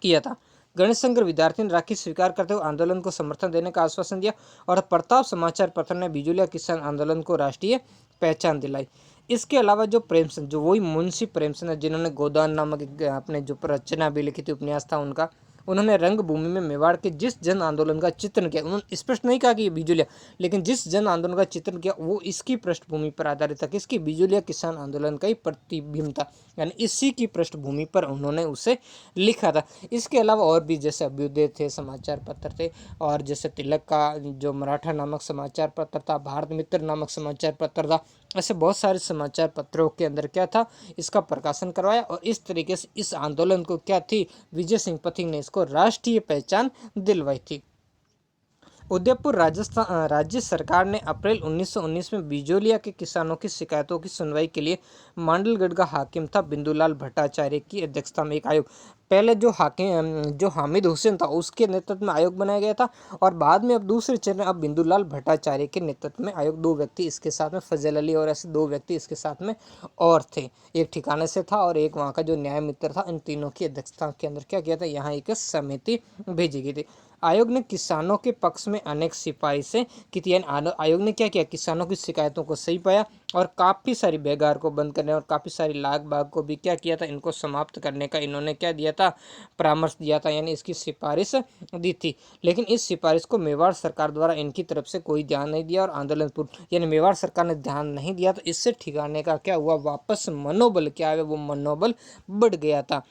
[SPEAKER 1] किया था। गणेश शंकर विद्यार्थी ने राखी स्वीकार करते हुए आंदोलन को समर्थन देने का आश्वासन दिया और प्रताप समाचार पत्र ने बिजोलिया किसान आंदोलन को राष्ट्रीय पहचान दिलाई। इसके अलावा जो प्रेमचंद, जो वही मुंशी प्रेमचंद जिन्होंने गोदान नामक अपने जो रचना भी लिखी थी, उपन्यास था उनका, उन्होंने रंगभूमि में मेवाड़ के जिस जन आंदोलन का चित्रण किया, उन्होंने स्पष्ट नहीं कहा कि ये बिजोलिया, लेकिन जिस जन आंदोलन का चित्रण किया वो इसकी पृष्ठभूमि पर आधारित था। किसकी? बिजोलिया किसान आंदोलन का ही प्रतिबिंब था, यानी इसी की पृष्ठभूमि पर उन्होंने उसे लिखा था। इसके अलावा और भी जैसे अभ्युदय थे, समाचार पत्र थे, और जैसे तिलक का जो मराठा नामक समाचार पत्र था, भारत मित्र नामक समाचार पत्र था, ऐसे बहुत सारे समाचार पत्रों के अंदर क्या था? इसका प्रकाशन करवाया और इस तरीके से इस आंदोलन को क्या थी? विजय सिंह पथिक ने इसको राष्ट्रीय पहचान दिलवाई थी। उदयपुर राजस्थान राज्य सरकार ने अप्रैल 1919 में बिजोलिया के किसानों की शिकायतों की सुनवाई के लिए मांडलगढ़ का हाकिम था बिंदुलाल भट्टाचार्य की अध्यक्षता में एक आयोग, पहले जो हाकिम जो हामिद हुसैन था उसके नेतृत्व में आयोग बनाया गया था, और बाद में अब दूसरे चरण में अब बिंदुलाल भट्टाचार्य के नेतृत्व में आयोग, दो व्यक्ति इसके साथ में, फजल अली और ऐसे दो व्यक्ति इसके साथ में और थे, एक ठिकाने से था और एक वहाँ का जो न्याय मित्र था। इन तीनों की अध्यक्षता के अंदर क्या किया था? यहाँ एक समिति भेजी गई थी। आयोग ने किसानों के पक्ष में अनेक सिफारिशें की थी, यानी आयोग ने क्या किया? किसानों की शिकायतों को सही पाया और काफ़ी सारी बेगार को बंद करने और काफ़ी सारी लाग बाग को भी क्या किया था? इनको समाप्त करने का इन्होंने क्या दिया था? परामर्श दिया था, यानी इसकी सिफारिश दी थी। लेकिन इस सिफारिश को मेवाड़ सरकार द्वारा इनकी तरफ से कोई ध्यान नहीं दिया और आंदोलन यानी मेवाड़ सरकार ने ध्यान नहीं दिया, तो इससे ठिकाने का क्या हुआ? वापस मनोबल क्या है? वो मनोबल बढ़ गया था।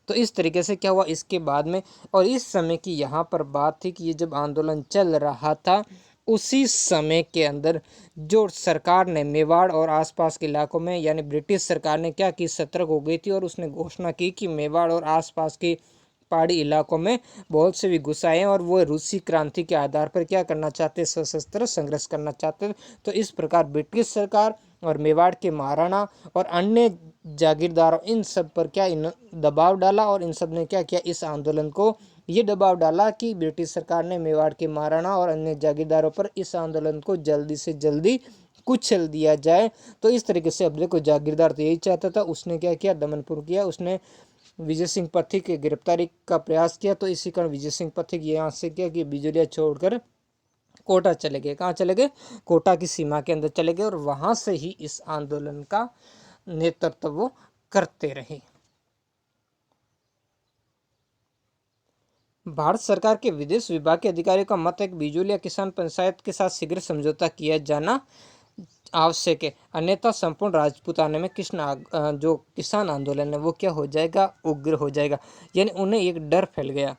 [SPEAKER 1] तो इस तरीके से क्या हुआ इसके बाद में, और इस समय की यहाँ पर बात थी कि ये जब आंदोलन चल रहा था उसी समय के अंदर जो सरकार ने मेवाड़ और आसपास के इलाकों में, यानी ब्रिटिश सरकार ने क्या की, सतर्क हो गई थी और उसने घोषणा की कि मेवाड़ और आसपास के पहाड़ी इलाकों में बहुत से भी घुस आए और वो रूसी क्रांति के आधार पर क्या करना चाहते, सशस्त्र संघर्ष करना चाहते। तो इस प्रकार ब्रिटिश सरकार और मेवाड़ के महाराणा और अन्य जागीरदारों, इन सब पर क्या इन दबाव डाला और इन सब ने क्या किया, इस आंदोलन को ये दबाव डाला कि ब्रिटिश सरकार ने मेवाड़ के महाराणा और अन्य जागीरदारों पर इस आंदोलन को जल्दी से जल्दी कुचल दिया जाए। तो इस तरीके से अब देखो जागीरदार तो यही चाहता था, उसने क्या किया, दमनपुर किया, उसने विजय सिंह पथिक की गिरफ्तारी का प्रयास किया। तो इसी कारण विजय सिंह पथिक यहाँ से क्या कि बिजलियाँ छोड़कर कोटा चले गए। कहाँ चले गए, कोटा की सीमा के अंदर चले गए और वहां से ही इस आंदोलन का नेतृत्व वो करते रहे। भारत सरकार के विदेश विभाग के अधिकारियों का मत है कि बिजूलिया किसान पंचायत के साथ शीघ्र समझौता किया जाना आवश्यक है, अन्यथा संपूर्ण राजपूताना में जो किसान आंदोलन है वो क्या हो जाएगा, उग्र हो जाएगा। यानी उन्हें एक डर फैल गया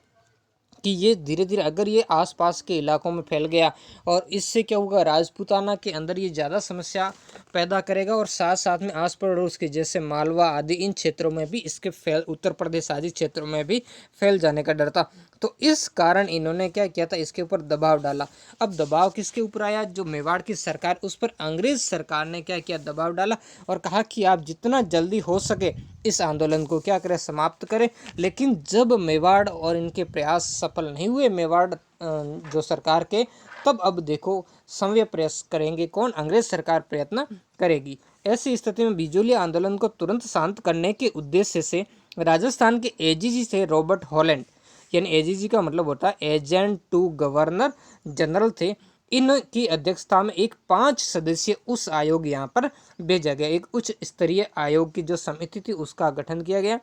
[SPEAKER 1] कि ये धीरे धीरे अगर ये आसपास के इलाकों में फैल गया और इससे क्या होगा, राजपूताना के अंदर ये ज़्यादा समस्या पैदा करेगा और साथ साथ में आस पड़ोस के जैसे मालवा आदि इन क्षेत्रों में भी इसके उत्तर प्रदेश आदि क्षेत्रों में भी फैल जाने का डर था। तो इस कारण इन्होंने क्या किया था, इसके ऊपर दबाव डाला। अब दबाव किसके ऊपर आया, जो मेवाड़ की सरकार, उस पर अंग्रेज सरकार ने क्या किया, दबाव डाला और कहा कि आप जितना जल्दी हो सके इस आंदोलन को क्या करें, समाप्त करें। लेकिन जब मेवाड़ और इनके प्रयास सफल नहीं हुए मेवाड़ जो सरकार के, तब अब देखो संव्य प्रयास करेंगे कौन, अंग्रेज सरकार प्रयत्न करेगी। ऐसी स्थिति में बिजोलिया आंदोलन को तुरंत शांत करने के उद्देश्य से राजस्थान के एजीजी से रॉबर्ट हॉलैंड, यानी एजीजी का मतलब होता है एजेंट टू गवर्नर जनरल थे, इनकी अध्यक्षता में एक 5 सदस्यीय उस आयोग यहाँ पर भेजा गया। एक उच्च स्तरीय आयोग की जो समिति थी उसका गठन किया गया,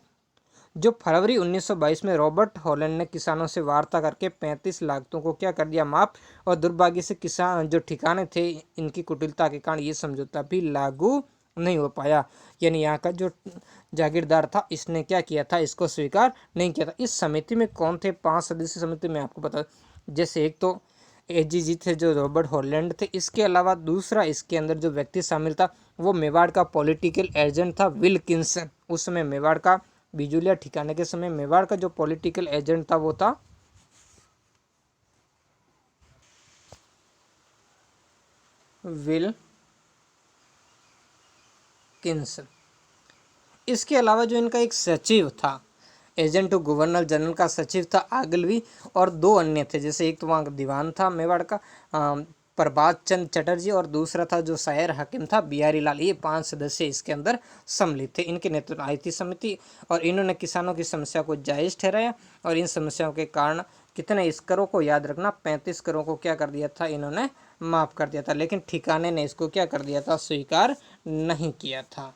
[SPEAKER 1] जो फरवरी 1922 में रॉबर्ट हॉलैंड ने किसानों से वार्ता करके 35 लाखों को क्या कर दिया, माफ। और दुर्भाग्य से किसान जो ठिकाने थे इनकी कुटिलता के कारण ये समझौता भी लागू नहीं हो पाया। यानी यहाँ का जो जागीरदार था इसने क्या किया था, इसको स्वीकार नहीं किया था। इस समिति में कौन थे, 5 सदस्यीय समिति में आपको बता, जैसे एक तो एजीजी थे जो रॉबर्ट हॉलैंड थे, इसके अलावा दूसरा इसके अंदर जो व्यक्ति शामिल था वो मेवाड़ का पॉलिटिकल एजेंट था विल्किंसन। उस समय मेवाड़ का बिजूलिया ठिकाने के समय मेवाड़ का जो पॉलिटिकल एजेंट था वो था विल्किंसन। इसके अलावा जो इनका एक सचिव था, एजेंट टू गवर्नर जनरल का सचिव था आगलवी, और 2 अन्य थे, जैसे एक तो वहाँ दीवान था मेवाड़ का प्रभात चंद चटर्जी, और दूसरा था जो शायर हकीम था बिहारी लाल। ये 5 सदस्य इसके अंदर सम्मिलित थे। इनके नेतृत्व आई थी समिति और इन्होंने किसानों की समस्या को जायज़ ठहराया और इन समस्याओं के कारण कितने, इस करों को याद रखना, 35 करों को क्या कर दिया था, इन्होंने माफ़ कर दिया था। लेकिन ठिकाने ने इसको क्या कर दिया था, स्वीकार नहीं किया था।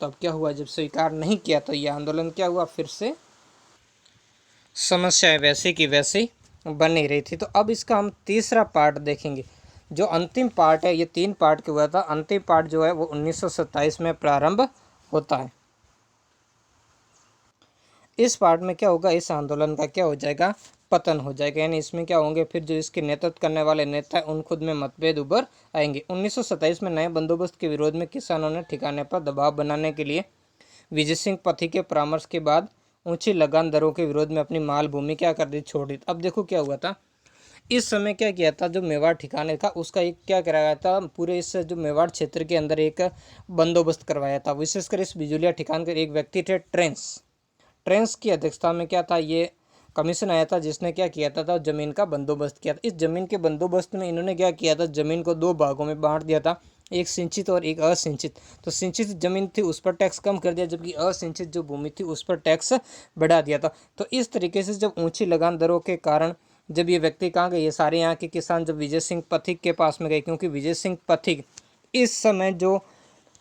[SPEAKER 1] तो अब क्या हुआ, जब स्वीकार नहीं किया तो ये आंदोलन क्या हुआ, फिर से समस्याएं वैसे की वैसे बनी रही थी। तो अब इसका हम तीसरा पार्ट देखेंगे। जो अंतिम पार्ट है, ये 3 पार्ट के हुआ था, अंतिम पार्ट जो है वो 1927 में प्रारंभ होता है। इस पार्ट में क्या होगा, इस आंदोलन का क्या हो जाएगा, पतन हो जाएगा। यानी इसमें क्या होंगे, फिर जो इसके नेतृत्व करने वाले नेता हैं उन खुद में मतभेद उभर आएंगे। 1927 में नए बंदोबस्त के विरोध में किसानों ने ठिकाने पर दबाव बनाने के लिए विजय सिंह पथिक के परामर्श के बाद ऊंची लगान दरों के विरोध में अपनी माल भूमि क्या कर दी, छोड़ दी। अब देखो क्या हुआ था, इस समय क्या किया था, जो मेवाड़ ठिकाने था उसका एक क्या कराया था, पूरे इस जो मेवाड़ क्षेत्र के अंदर एक बंदोबस्त करवाया था। विशेषकर इस बिजुलिया ठिकाने के एक व्यक्ति थे ट्रेंस की अध्यक्षता में क्या था, ये कमीशन आया था जिसने क्या किया था, जमीन का बंदोबस्त किया था। इस जमीन के बंदोबस्त में इन्होंने क्या किया था, जमीन को 2 भागों में बांट दिया था, एक सिंचित और एक असिंचित। तो सिंचित जमीन थी उस पर टैक्स कम कर दिया, जबकि असिंचित जो भूमि थी उस पर टैक्स बढ़ा दिया था। तो इस तरीके से जब ऊंची लगान दरों के कारण जब ये व्यक्ति कहाँ गए, ये सारे यहाँ के किसान जब विजय सिंह पथिक के पास में गए, क्योंकि विजय सिंह पथिक इस समय जो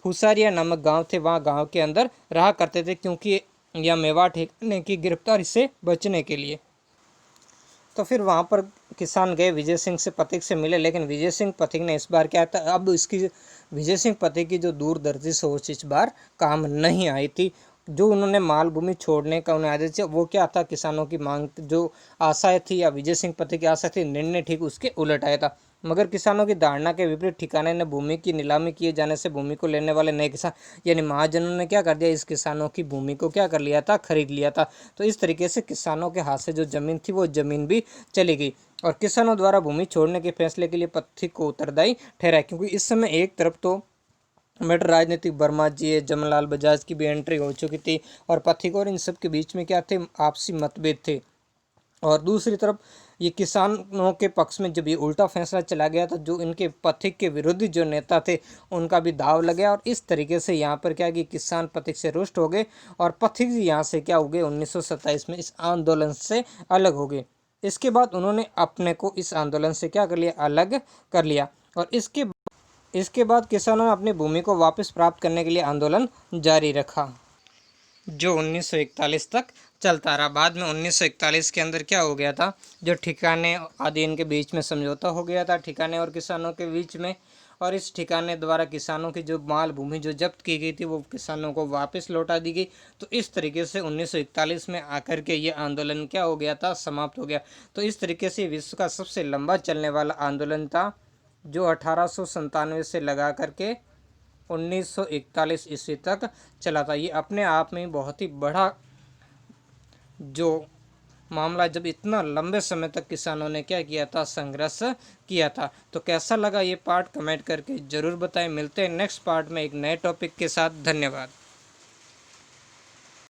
[SPEAKER 1] फुसारिया नामक गांव थे वहाँ गांव के अंदर रहा करते थे, क्योंकि या मेवाड़ ठिकाने की गिरफ्तारी से बचने के लिए। तो फिर वहाँ पर किसान गए, विजय सिंह से पथिक से मिले, लेकिन विजय सिंह पथिक ने इस बार क्या था, अब इसकी विजय सिंह पथिक की जो दूरदर्शी सोच इस बार काम नहीं आई थी जो उन्होंने मालभूमि छोड़ने का उन्हें आदेश दिया वो क्या था, किसानों की मांग जो आशाएं थी या विजय सिंह पति की आशा थी, निर्णय ठीक उसके उलट आया था। मगर किसानों की धारणा के विपरीत ठिकाने ने भूमि की नीलामी किए जाने से भूमि को लेने वाले नए किसान यानी महाजनों ने क्या कर दिया, इस किसानों की भूमि को क्या कर लिया था, खरीद लिया था। तो इस तरीके से किसानों के हाथ से जो जमीन थी वो जमीन भी चली गई और किसानों द्वारा भूमि छोड़ने के फैसले के लिए पथिक को उत्तरदायी ठहरा, क्योंकि इस समय एक तरफ तो मेटर राजनीतिक वर्मा जी, जमलाल बजाज की भी एंट्री हो चुकी थी और पथिक और इन सब के बीच में क्या थे, आपसी मतभेद थे। और दूसरी तरफ ये किसानों के पक्ष में जब ये उल्टा फैसला चला गया था, जो इनके पथिक के विरोधी जो नेता थे उनका भी दाव लग गया और इस तरीके से यहाँ पर क्या कि किसान पथिक से रुष्ट हो गए और पथिक जी यहाँ से क्या हो गए, 1927 में इस आंदोलन से अलग हो गए। इसके बाद उन्होंने अपने को इस आंदोलन से क्या कर लिया, अलग कर लिया और इसके बाद किसानों ने अपनी भूमि को वापस प्राप्त करने के लिए आंदोलन जारी रखा, जो 1941 तक चलता रहा। बाद में 1941 के अंदर क्या हो गया था, जो ठिकाने आदि इनके बीच में समझौता हो गया था, ठिकाने और किसानों के बीच में, और इस ठिकाने द्वारा किसानों की जो माल भूमि जो जब्त की गई थी वो किसानों को वापस लौटा दी गई। तो इस तरीके से 1941 में आकर के ये आंदोलन क्या हो गया था, समाप्त हो गया। तो इस तरीके से विश्व का सबसे लंबा चलने वाला आंदोलन था, जो 1897 से लगा करके 1941 ईस्वी तक चला था। ये अपने आप में बहुत ही बड़ा जो मामला, जब इतना लंबे समय तक किसानों ने क्या किया था, संघर्ष किया था। तो कैसा लगा ये पार्ट, कमेंट करके ज़रूर बताएं। मिलते हैं नेक्स्ट पार्ट में एक नए टॉपिक के साथ। धन्यवाद।